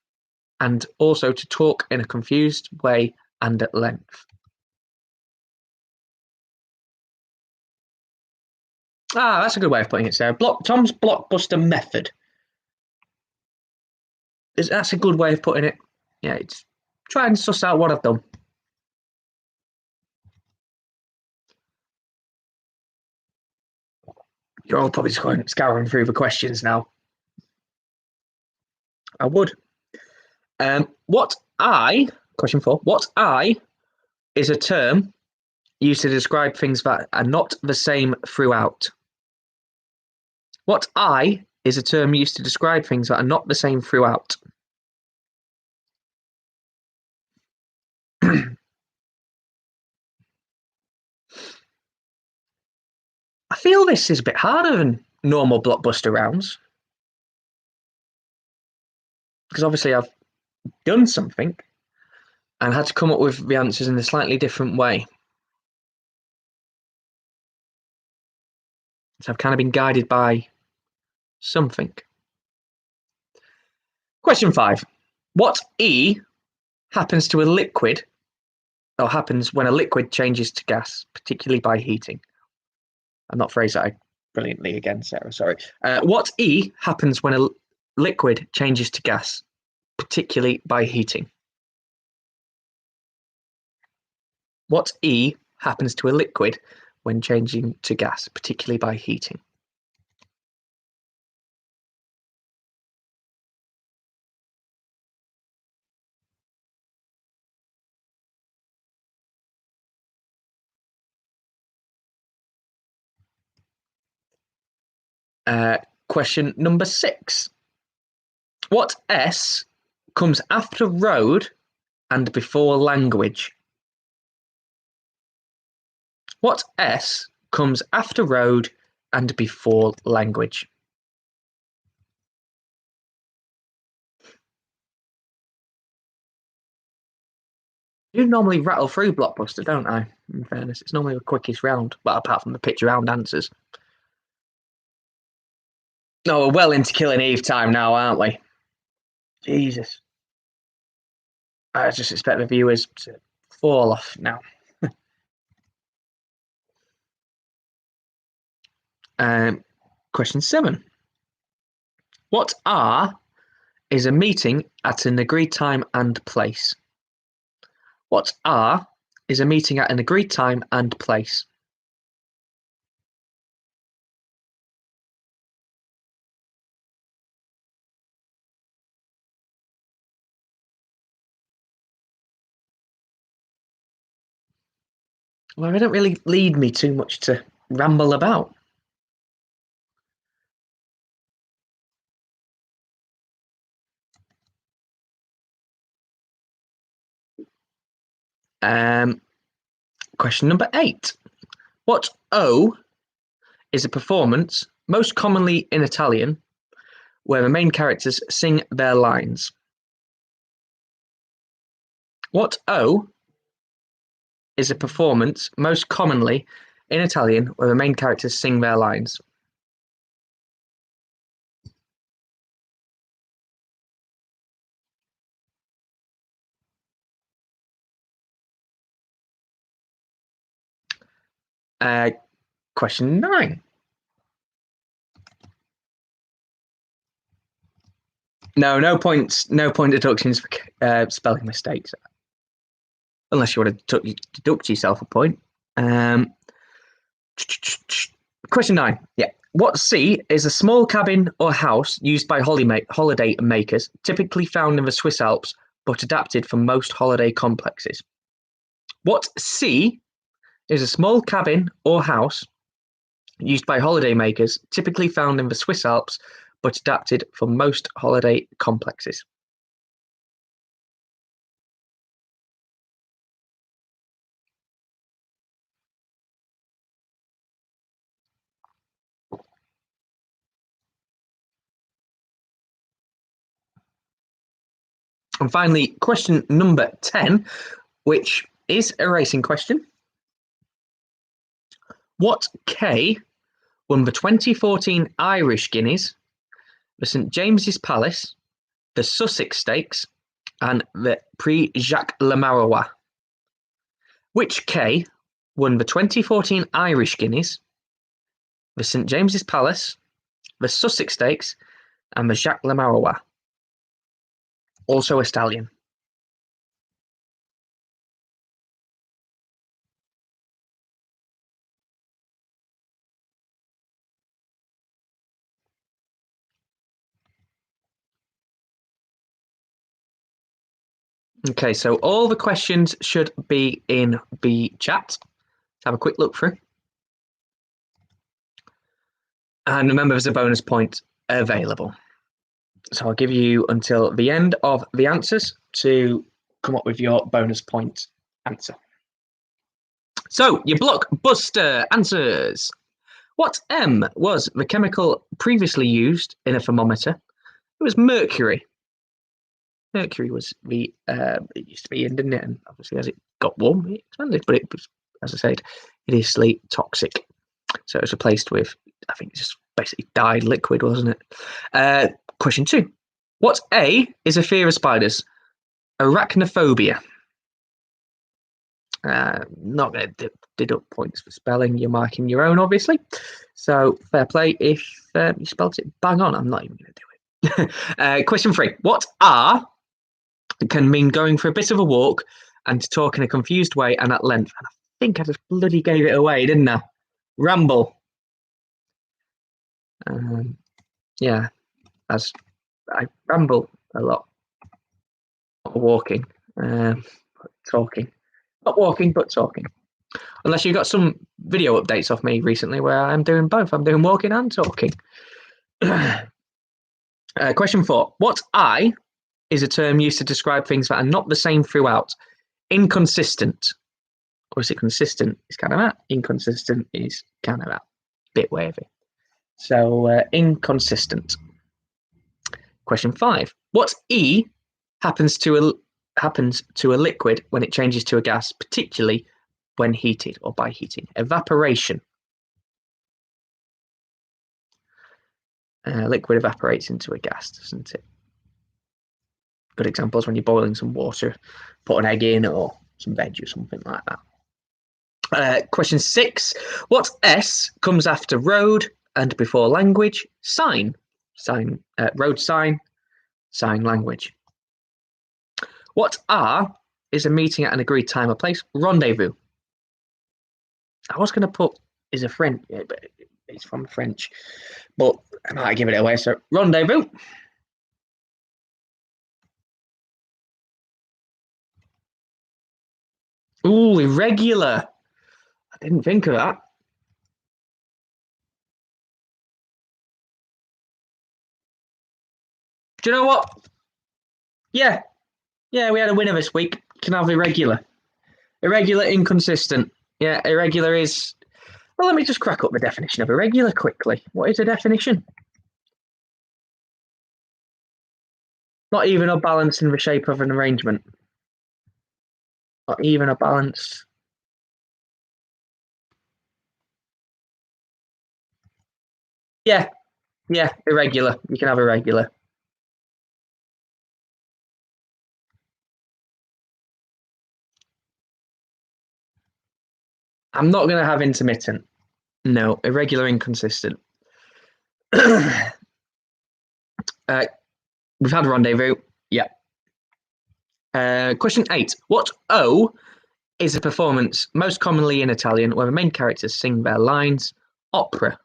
and also to talk in a confused way and at length. That's a good way of putting it, Sarah. Tom's Blockbuster method. That's a good way of putting it. Yeah, it's try and suss out what I've done. You're all probably scouring through the questions now. I would. Question 4. What I is a term used to describe things that are not the same throughout? What I is a term used to describe things that are not the same throughout? I feel this is a bit harder than normal Blockbuster rounds. Because obviously I've done something and had to come up with the answers in a slightly different way. So I've kind of been guided by something. Question 5. What E happens to a liquid, or happens when a liquid changes to gas, particularly by heating? I'm not phrased that brilliantly again, Sarah, sorry. What E happens when a liquid changes to gas, particularly by heating? What E happens to a liquid when changing to gas, particularly by heating? Question number 6. What S comes after road and before language? What S comes after road and before language? I do normally rattle through Blockbuster, don't I? In fairness, it's normally the quickest round, well, apart from the picture round answers. No, we're well into Killing Eve time now, aren't we? Jesus. I just expect the viewers to fall off now. Question 7. What R is a meeting at an agreed time and place? What R is a meeting at an agreed time and place? Well, they don't really lead me too much to ramble about. Question number 8. What O is a performance, most commonly in Italian, where the main characters sing their lines? What O is a performance, most commonly in Italian, where the main characters sing their lines? Question 9. No points. No point deductions for spelling mistakes, unless you want to deduct yourself a point. Question 9. Yeah. What C is a small cabin or house used by holiday makers, typically found in the Swiss Alps, but adapted for most holiday complexes? What C is a small cabin or house used by holiday makers, typically found in the Swiss Alps, but adapted for most holiday complexes? And finally, question number 10, which is a racing question. What K won the 2014 Irish Guineas, the St James's Palace, the Sussex Stakes, and the Prix Jacques Le Marois? Which K won the 2014 Irish Guineas, the St James's Palace, the Sussex Stakes, and the Jacques Le Marois? Also a stallion. Okay, so all the questions should be in the chat. Let's have a quick look through. And remember, there's a bonus point available. So I'll give you until the end of the answers to come up with your bonus point answer. So, your blockbuster answers. What M was the chemical previously used in a thermometer? It was mercury. Mercury was the it used to be in, didn't it? And obviously, as it got warm, it expanded. But it was, as I said, hideously toxic. So it was replaced with, I think, just basically dyed liquid, wasn't it? Question 2. What A is a fear of spiders? Arachnophobia. Not going to deduct points for spelling. You're marking your own, obviously. So fair play if you spelt it bang on. I'm not even going to do it. Question 3. What R can mean going for a bit of a walk and to talk in a confused way and at length? And I think I just bloody gave it away, didn't I? Ramble. Yeah, as I ramble a lot. Not walking, talking. Not walking, but talking. Unless you got some video updates of me recently where I'm doing both. I'm doing walking and talking. Question 4. What I is a term used to describe things that are not the same throughout? Inconsistent. Or is it consistent? Is kind of that. Inconsistent is kind of that. Bit wavy. So inconsistent. Question 5. What E happens to a liquid when it changes to a gas, particularly when heated or by heating? Evaporation. Liquid evaporates into a gas, doesn't it? Good examples when you're boiling some water, put an egg in, or some veg or something like that. Question 6. What S comes after road and before language? Sign. Road sign. Sign language. What R is a meeting at an agreed time or place? Rendezvous. I was going to put is a French, but it's from French, but I might give it away. So rendezvous. Ooh, irregular. I didn't think of that. Do you know what? Yeah, we had a winner this week. Can have irregular. Irregular, inconsistent. Yeah, irregular is. Well, let me just crack up the definition of irregular quickly. What is the definition? Not even a balance in the shape of an arrangement. Not even a balance. Yeah, irregular. You can have irregular. I'm not going to have intermittent. No, irregular, inconsistent. We've had rendezvous. Yeah. Question 8. What O is a performance most commonly in Italian where the main characters sing their lines? Opera.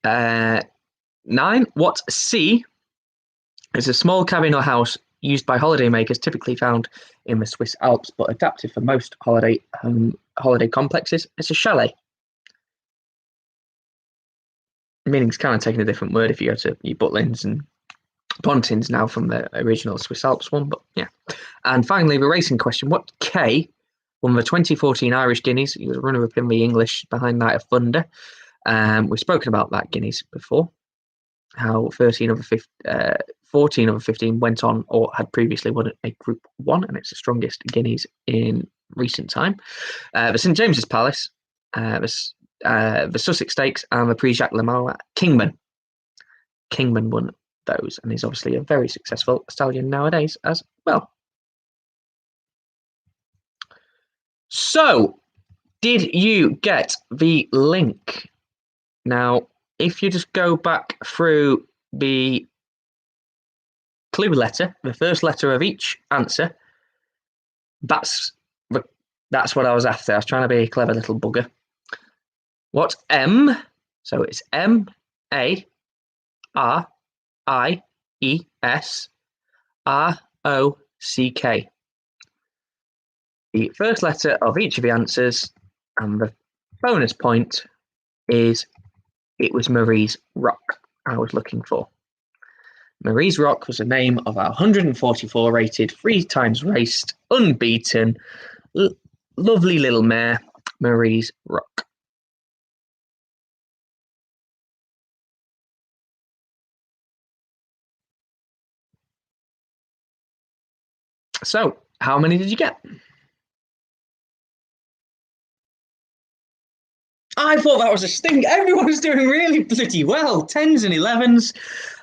9. What C is a small cabin or house used by holidaymakers, typically found in the Swiss Alps, but adapted for most holiday complexes? It's a chalet. Meaning's kind of taking a different word if you go to your Butlins and Pontins now from the original Swiss Alps one, but yeah. And finally, the racing question. What K won the 2014 Irish Guineas? He was runner-up in the English behind Night of Thunder. We've spoken about that Guineas before, how 14 of the 15 went on or had previously won a Group 1, and it's the strongest Guineas in recent time. The St James's Palace, the Sussex Stakes, and the Prix Jacques Le Mans. Kingman won those, and he's obviously a very successful stallion nowadays as well. So, did you get the link? Now, if you just go back through the clue letter, the first letter of each answer, that's what I was after. I was trying to be a clever little bugger. What M? So it's M-A-R-I-E-S R-O-C-K. The first letter of each of the answers, and the bonus point is it was Marie's Rock I was looking for. Marie's Rock was the name of our 144 rated, 3 times raced, unbeaten, lovely little mare, Marie's Rock. So, how many did you get? I thought that was a stink. Everyone was doing really bloody well. 10s and 11s.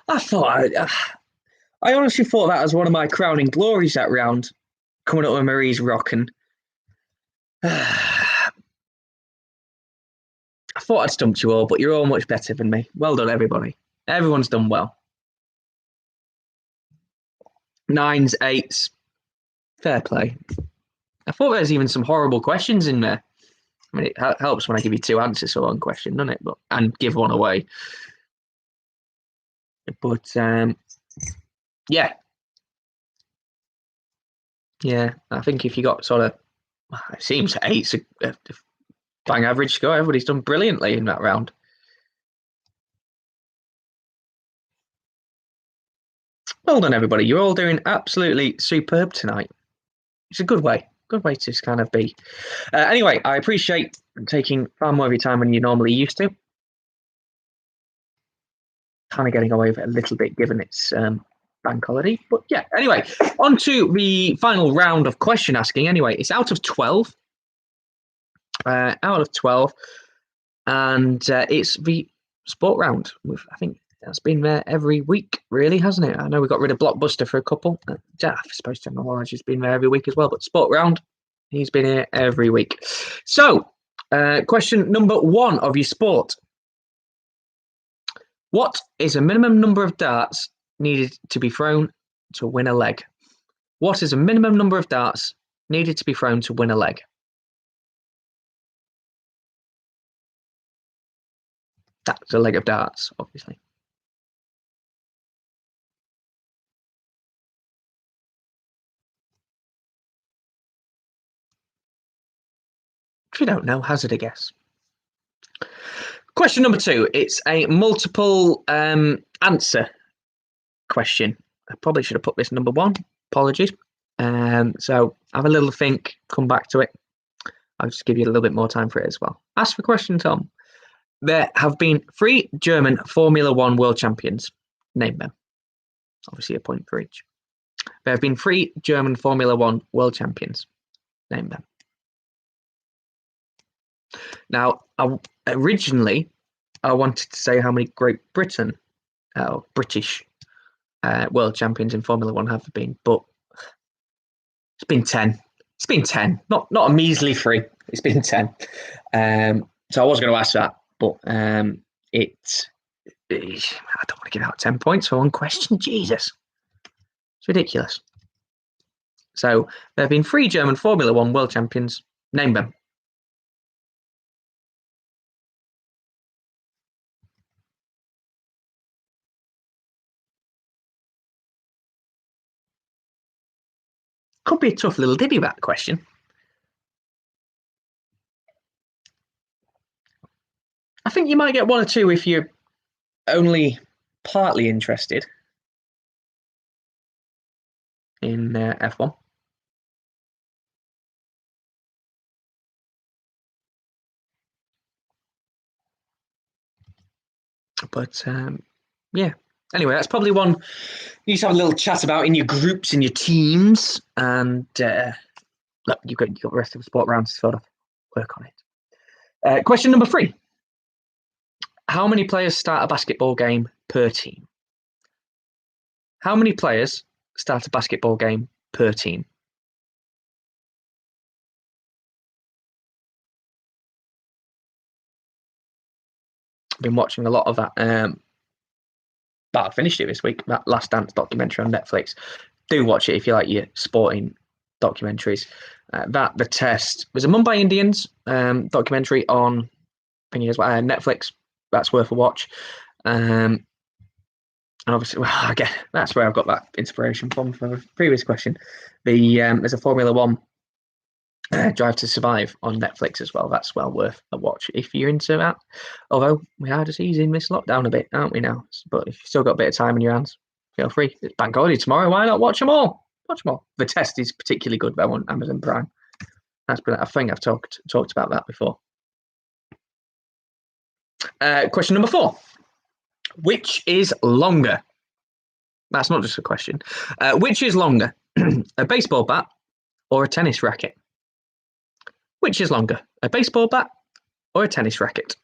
I honestly thought that was one of my crowning glories that round, coming up with Marie's Rock. And I thought I'd stumped you all, but you're all much better than me. Well done, everybody. Everyone's done well. 9s, 8s. Fair play. I thought there was even some horrible questions in there. I mean, it helps when I give you 2 answers for one question, doesn't it? And give one away. But yeah, I think if you got sort of, it seems 8's Bang average score. Everybody's done brilliantly in that round. Well done, everybody. You're all doing absolutely superb tonight. It's a good way to kind of be. Anyway, I appreciate taking far more of your time than you normally used to. Kind of getting away with it a little bit given it's bank holiday. But yeah, anyway, on to the final round of question asking. Anyway, it's out of 12. And it's the sport round. I think that's been there every week, really, hasn't it? I know we got rid of Blockbuster for a couple. I suppose General Lodge has been there every week as well, but sport round, he's been here every week. So, question number 1 of your sport. What is a minimum number of darts needed to be thrown to win a leg? What is a minimum number of darts needed to be thrown to win a leg? That's a leg of darts, obviously. If you don't know, hazard a guess. Question number 2. It's a multiple answer question. I probably should have put this number 1. Apologies. So have a little think, come back to it. I'll just give you a little bit more time for it as well. Ask the question, Tom. There have been 3 German Formula 1 world champions. Name them. Obviously a point for each. There have been 3 German Formula 1 world champions. Name them. Now, originally, I wanted to say how many Great Britain, British world champions in Formula 1 have been, but it's been 10. It's been 10, not a measly 3. It's been 10. So I was going to ask that, but I don't want to give out 10 points for one question. Jesus, it's ridiculous. So there have been 3 German Formula 1 world champions. Name them. Could be a tough little dibby that question. I think you might get 1 or 2 if you're only partly interested in F1. But yeah. Anyway, that's probably one you just have a little chat about in your groups, in your teams, and look, you've got the rest of the sport rounds to sort of work on it. Question number 3. How many players start a basketball game per team? How many players start a basketball game per team? I've been watching a lot of that. But I finished it this week, that Last Dance documentary on Netflix. Do watch it if you like your sporting documentaries. The Test was a Mumbai Indians documentary on Netflix. That's worth a watch. And obviously, well, again, that's where I've got that inspiration from for the previous question. There's a Formula 1 Drive to Survive on Netflix as well. That's well worth a watch if you're into that. Although we are just easing this lockdown a bit, aren't we now? But if you've still got a bit of time in your hands, feel free. It's bank holiday tomorrow. Why not watch them all? Watch them all. The Test is particularly good though on Amazon Prime. That's brilliant. I think I've talked about that before. Question number 4. Which is longer? That's not just a question. Which is longer, a baseball bat or a tennis racket? Which is longer, a baseball bat or a tennis racket?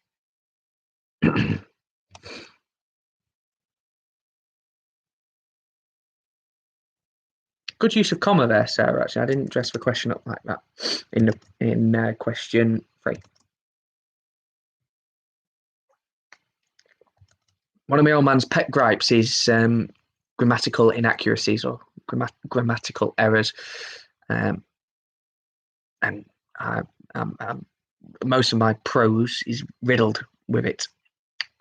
Good use of comma there, Sarah. Actually, I didn't dress the question up like that in question 3. One of my old man's pet gripes is grammatical inaccuracies or grammatical errors, and most of my prose is riddled with it.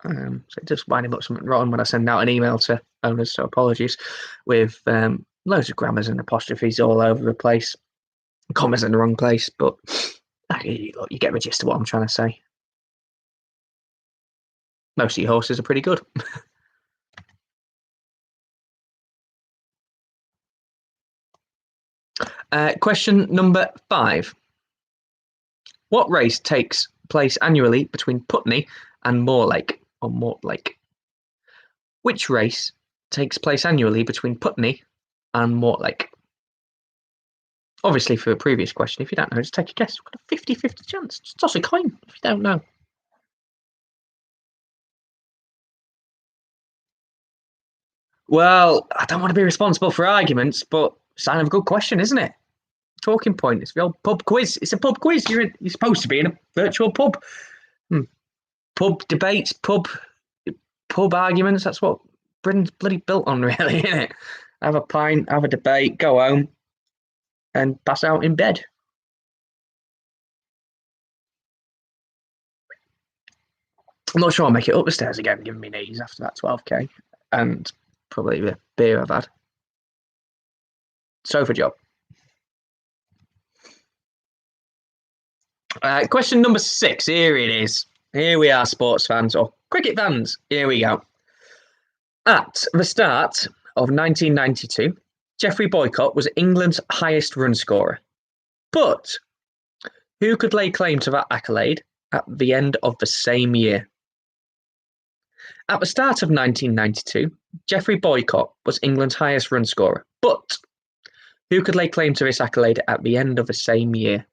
So just winding up something wrong when I send out an email to owners, so apologies, with loads of grammars and apostrophes all over the place, commas in the wrong place, but Look, you get the gist of what I'm trying to say. Most of your horses are pretty good. Question number 5. What race takes place annually between Putney and Mortlake? Or Mortlake? Which race takes place annually between Putney and Mortlake? Obviously, for a previous question, if you don't know, just take a guess. We've got a 50-50 chance. Just toss a coin if you don't know. Well, I don't want to be responsible for arguments, but sign of a good question, isn't it? Talking point. It's the old pub quiz. It's a pub quiz. You're supposed to be in a virtual pub. Pub debates, pub arguments. That's what Britain's bloody built on, really, isn't it? Have a pint, have a debate, go home, and pass out in bed. I'm not sure I'll make it up the stairs again, given me knees after that 12k, and probably the beer I've had. Sofa job. Question number 6. Here it is. Here we are, sports fans or cricket fans. Here we go. At the start of 1992, Geoffrey Boycott was England's highest run scorer. But who could lay claim to that accolade at the end of the same year? At the start of 1992, Geoffrey Boycott was England's highest run scorer. But who could lay claim to this accolade at the end of the same year?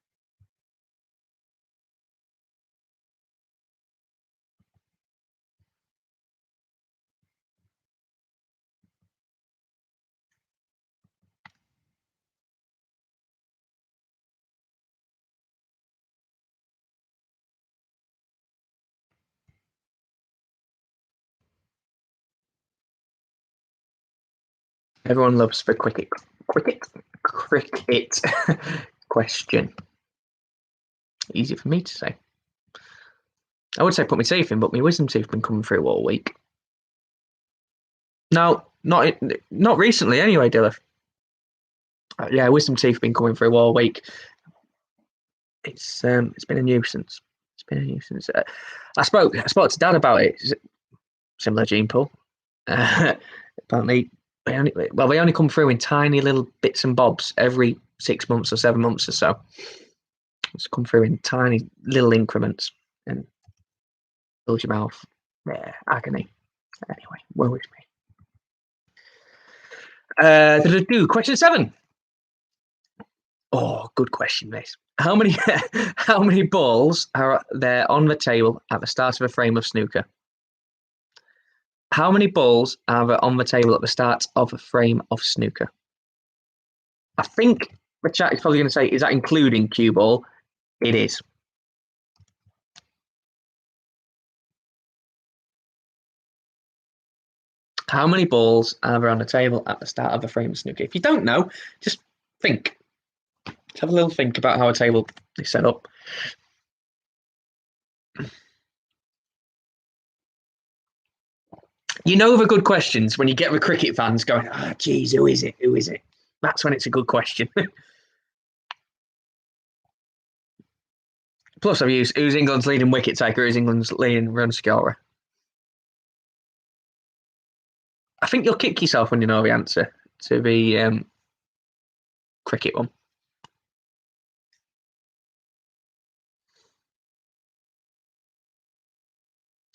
Everyone loves the cricket question. Easy for me to say. I would say put my teeth in, but my wisdom teeth have been coming through all week. No, not recently anyway, Dilla. Yeah, wisdom teeth have been coming through all week. It's been a nuisance. It's been a nuisance. I spoke to Dad about it. Similar gene pool. Apparently, they only come through in tiny little bits and bobs every 6 months or 7 months or so. It's come through in tiny little increments and fills your mouth. Yeah, agony. Anyway, woe is me. Question 7. Oh, good question, this. How many balls are there on the table at the start of a frame of snooker? How many balls are there on the table at the start of a frame of snooker? I think the chat is probably going to say, is that including cue ball? It is. How many balls are there on the table at the start of a frame of snooker? If you don't know, just think. Just have a little think about how a table is set up. You know the good questions when you get the cricket fans going, geez, who is it? Who is it? That's when it's a good question. Plus, I've used who's England's leading wicket taker, who's England's leading run scorer. I think you'll kick yourself when you know the answer to the cricket one.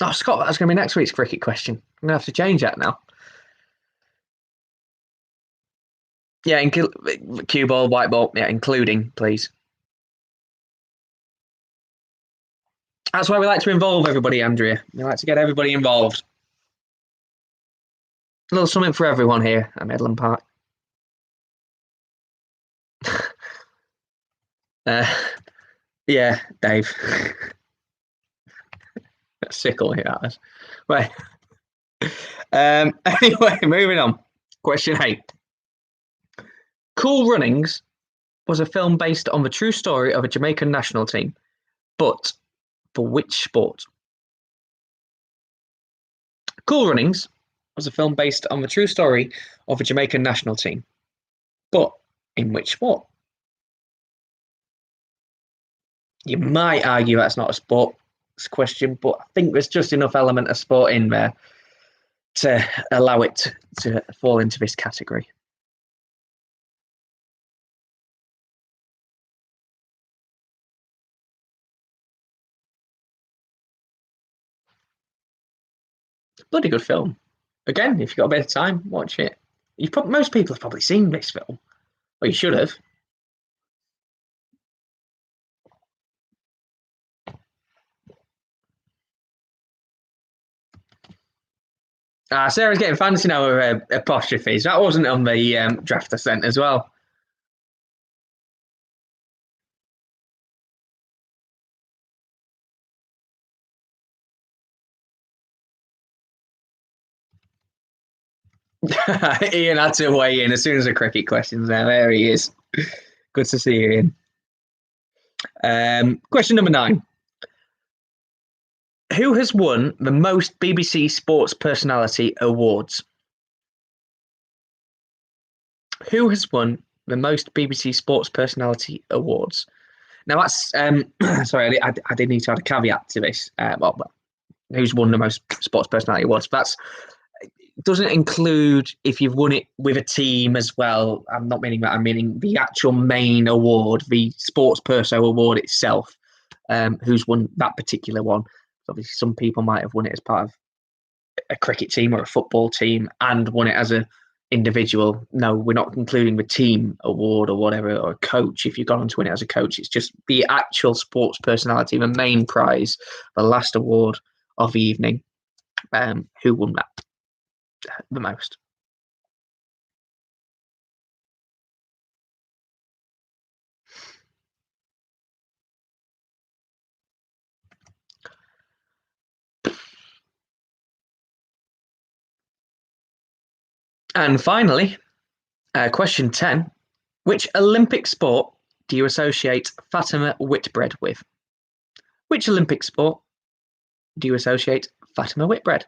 Oh, Scott, that's going to be next week's cricket question. I'm going to have to change that now. Yeah, cue ball, white ball, yeah, including, please. That's why we like to involve everybody, Andrea. We like to get everybody involved. A little something for everyone here at Middleham Park. Yeah, Dave. Sickle here, that is. Right. Anyway, moving on. Question 8. Cool Runnings was a film based on the true story of a Jamaican national team, but for which sport? Cool Runnings was a film based on the true story of a Jamaican national team, but in which sport? You might argue that's not a sports question, but I think there's just enough element of sport in there to allow it to fall into this category. Bloody good film. Again, if you've got a bit of time, watch it. Most people have probably seen this film, or you should have. Sarah's getting fancy now with apostrophes. That wasn't on the draft I sent as well. Ian had to weigh in as soon as the cricket questions. There he is. Good to see you, Ian. Question number 9. Who has won the most BBC Sports Personality Awards? Who has won the most BBC Sports Personality Awards? Now that's sorry, I did need to add a caveat to this. Who's won the most sports personality awards? That's doesn't include if you've won it with a team as well. I'm not meaning that. I'm meaning the actual main award, the Sports Perso Award itself. Who's won that particular one? Obviously, some people might have won it as part of a cricket team or a football team and won it as an individual. No, we're not including the team award or whatever, or a coach. If you've gone on to win it as a coach, it's just the actual sports personality, the main prize, the last award of the evening. Who won that the most? And finally, question 10. Which Olympic sport do you associate Fatima Whitbread with? Which Olympic sport do you associate Fatima Whitbread?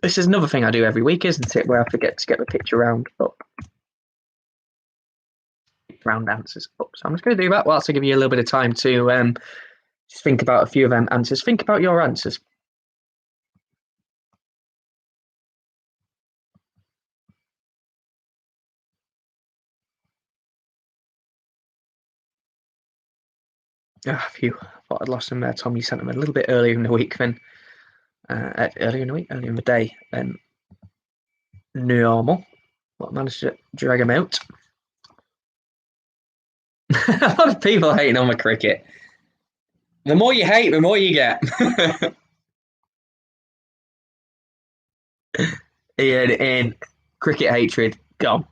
This is another thing I do every week, isn't it? Where I forget to get the picture round up. Round answers up. So I'm just going to do that whilst I give you a little bit of time to just think about a few of them answers. Think about your answers. Phew. I thought I'd lost them there, Tom. You sent them a little bit earlier in the week than earlier in the week, earlier in the day than normal. But I managed to drag them out. A lot of people hating on my cricket. The more you hate, the more you get. Ian in cricket hatred gone.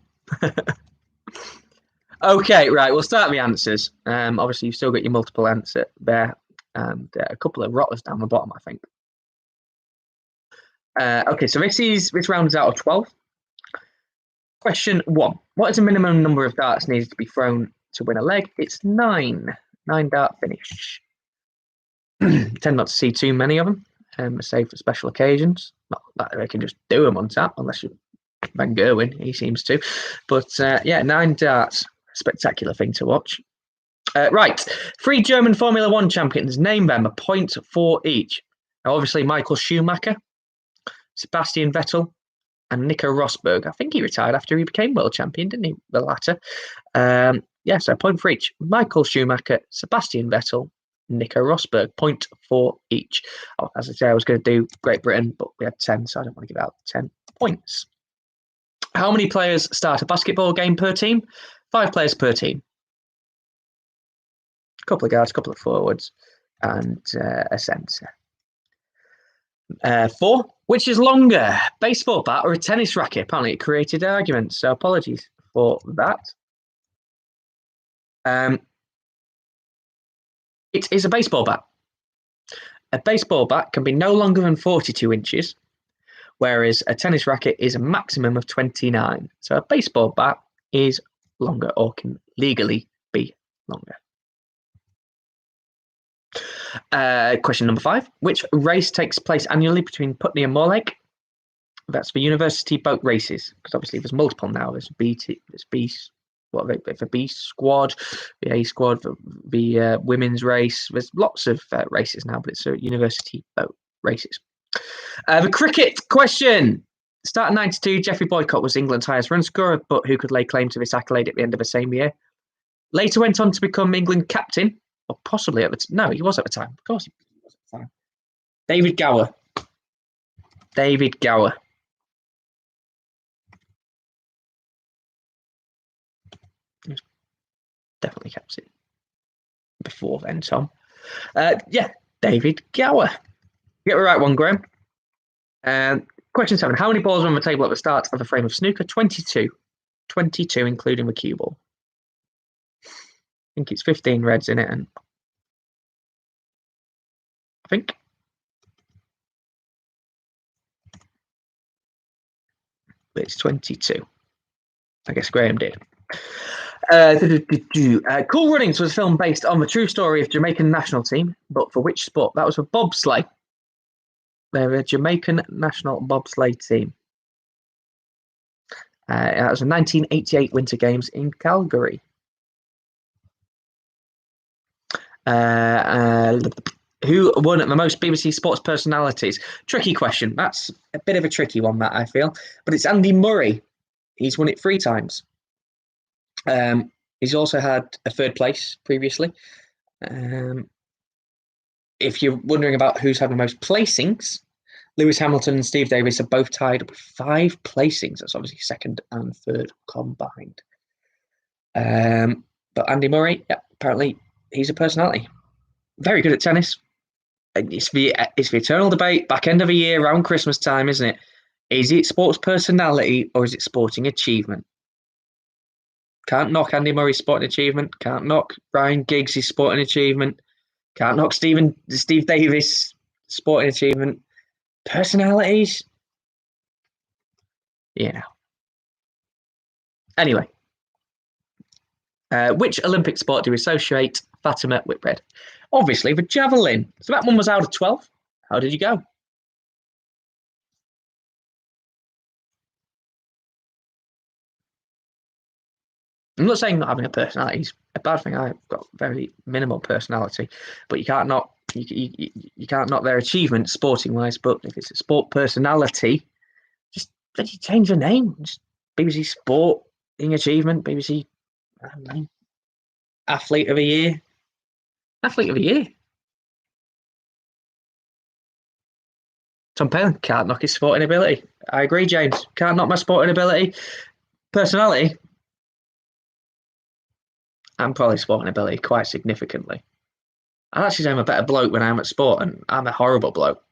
Okay, right. We'll start the answers. Obviously, you've still got your multiple answer there, and a couple of rotters down the bottom, I think. Okay, so this round is out of 12. Question 1. What is the minimum number of darts needed to be thrown to win a leg? It's 9. 9-dart finish. Tend not to see too many of them, save for special occasions. Not that they can just do them on tap, unless you're Van Gerwen, he seems to. But yeah, 9 darts. Spectacular thing to watch. Right. 3 German Formula One champions. Name them, a point for each. Now, obviously, Michael Schumacher, Sebastian Vettel, and Nico Rosberg. I think he retired after he became world champion, didn't he? The latter. So a point for each. Michael Schumacher, Sebastian Vettel, Nico Rosberg. Point for each. Oh, as I say, I was going to do Great Britain, but we had 10, so I don't want to give out 10 points. How many players start a basketball game per team? 5 players per team. A couple of guards, a couple of forwards, and a centre. 4. Which is longer, baseball bat or a tennis racket? Apparently, it created arguments, so apologies for that. It is a baseball bat. A baseball bat can be no longer than 42 inches, whereas a tennis racket is a maximum of 29. So a baseball bat is longer, or can legally be longer. Question number 5. Which race takes place annually between Putney and Morlake? That's for university boat races, because obviously there's multiple now. There's B, what for B squad, the A squad, the women's race. There's lots of races now, but it's a university boat races. The cricket question. Start of 92, Geoffrey Boycott was England's highest run scorer, but who could lay claim to this accolade at the end of the same year? Later went on to become England captain, or possibly at the time. No, he was at the time. Of course he was at the time. David Gower. David Gower. He was definitely captain before then, Tom. David Gower. You get the right one, Graham. Question 7. How many balls are on the table at the start of a frame of snooker? 22. 22, including the cue ball. I think it's 15 reds in it, and I think it's 22. I guess Graham did. Cool Runnings was a film based on the true story of Jamaican national team, but for which sport? That was for bobsleigh. They're a Jamaican national bobsleigh team. That was the 1988 Winter Games in Calgary. Who won the most BBC sports personalities? Tricky question. That's a bit of a tricky one, that I feel. But it's Andy Murray. He's won it 3 times. He's also had a 3rd place previously. If you're wondering about who's had the most placings, Lewis Hamilton and Steve Davis are both tied with 5 placings. That's obviously 2nd and 3rd combined. But Andy Murray, apparently he's a personality. Very good at tennis. It's the eternal debate, back end of the year, around Christmas time, isn't it? Is it sports personality or is it sporting achievement? Can't knock Andy Murray's sporting achievement. Can't knock Ryan Giggs' sporting achievement. Can't knock Steve Davis' sporting achievement. Personalities? Anyway. Which Olympic sport do we associate Fatima Whitbread? Obviously, the javelin. So that one was out of 12. How did you go? I'm not saying not having a personality is a bad thing. I've got very minimal personality, but you can't knock their achievement sporting wise. But if it's a sport personality, just change the name. Just BBC Sporting Achievement, BBC Athlete of the Year. Athlete of the Year. Tom Palin can't knock his sporting ability. I agree, James. Can't knock my sporting ability. Personality. I'm probably sporting ability quite significantly. I actually say I'm a better bloke when I'm at sport, and I'm a horrible bloke.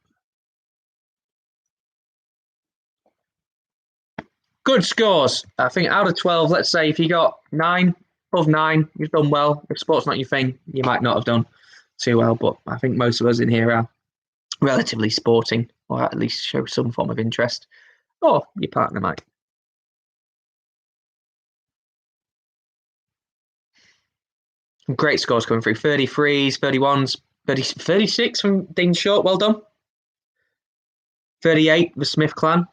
Good scores. I think out of 12, let's say if you got 9, above 9, you've done well. If sport's not your thing, you might not have done too well, but I think most of us in here are relatively sporting, or at least show some form of interest. Or your partner might. Great scores coming through. 33s, 31s, 36 from Dean Short. Well done. 38, the Smith clan.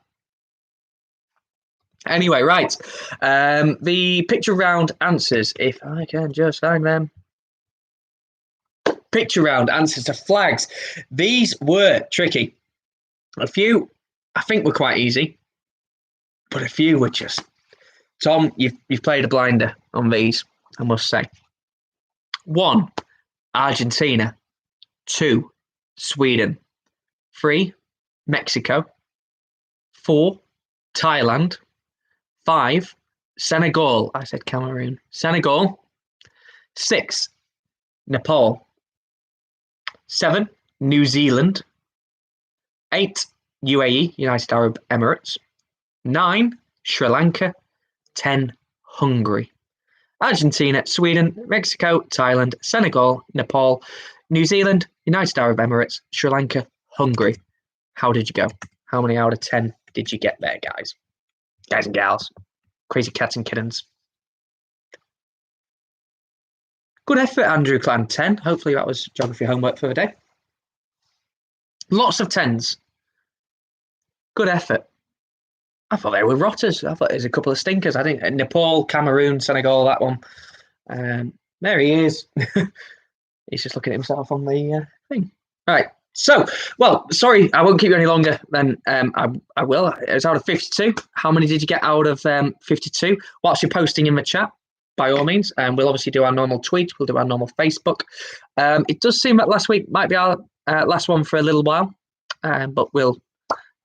Anyway, right. The picture round answers, if I can just find them. Picture round answers to flags. These were tricky. A few, I think, were quite easy, but a few were just. Tom, you've played a blinder on these, I must say. 1, Argentina. 2, Sweden. 3, Mexico. 4, Thailand. 5, Senegal. I said Cameroon. Senegal. 6, Nepal. 7, New Zealand. 8, UAE, United Arab Emirates. 9, Sri Lanka. 10, Hungary. Argentina, Sweden, Mexico, Thailand, Senegal, Nepal, New Zealand, United Arab Emirates, Sri Lanka, Hungary. How did you go? How many out of 10 did you get there, guys? Guys and gals. Crazy cats and kittens. Good effort, Andrew Clan. 10. Hopefully that was geography homework for the day. Lots of 10s. Good effort. I thought they were rotters. I thought there's a couple of stinkers. I think Nepal, Cameroon, Senegal, that one. There he is. He's just looking at himself on the thing. All right. So, well, sorry, I won't keep you any longer than I will. It was out of 52. How many did you get out of 52? Whilst you're posting in the chat, by all means. We'll obviously do our normal tweet. We'll do our normal Facebook. It does seem that last week might be our last one for a little while, but we'll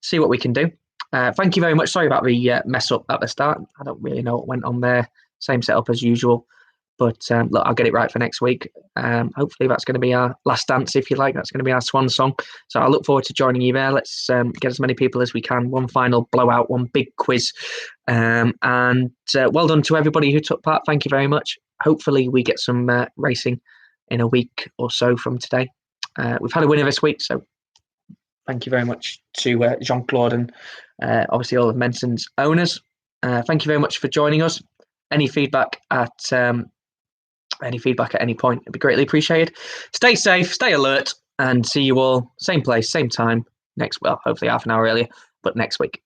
see what we can do. Thank you very much. Sorry about the mess up at the start. I don't really know what went on there. Same setup as usual. But look, I'll get it right for next week. Hopefully that's going to be our last dance, if you like. That's going to be our swan song. So I look forward to joining you there. Let's get as many people as we can. One final blowout, one big quiz. And well done to everybody who took part. Thank you very much. Hopefully we get some racing in a week or so from today. We've had a winner this week, so thank you very much to Jean-Claude and obviously all of Menson's owners. Thank you very much for joining us. Any feedback at any point, it'd be greatly appreciated. Stay safe, stay alert, and see you all same place, same time hopefully half an hour earlier, but next week.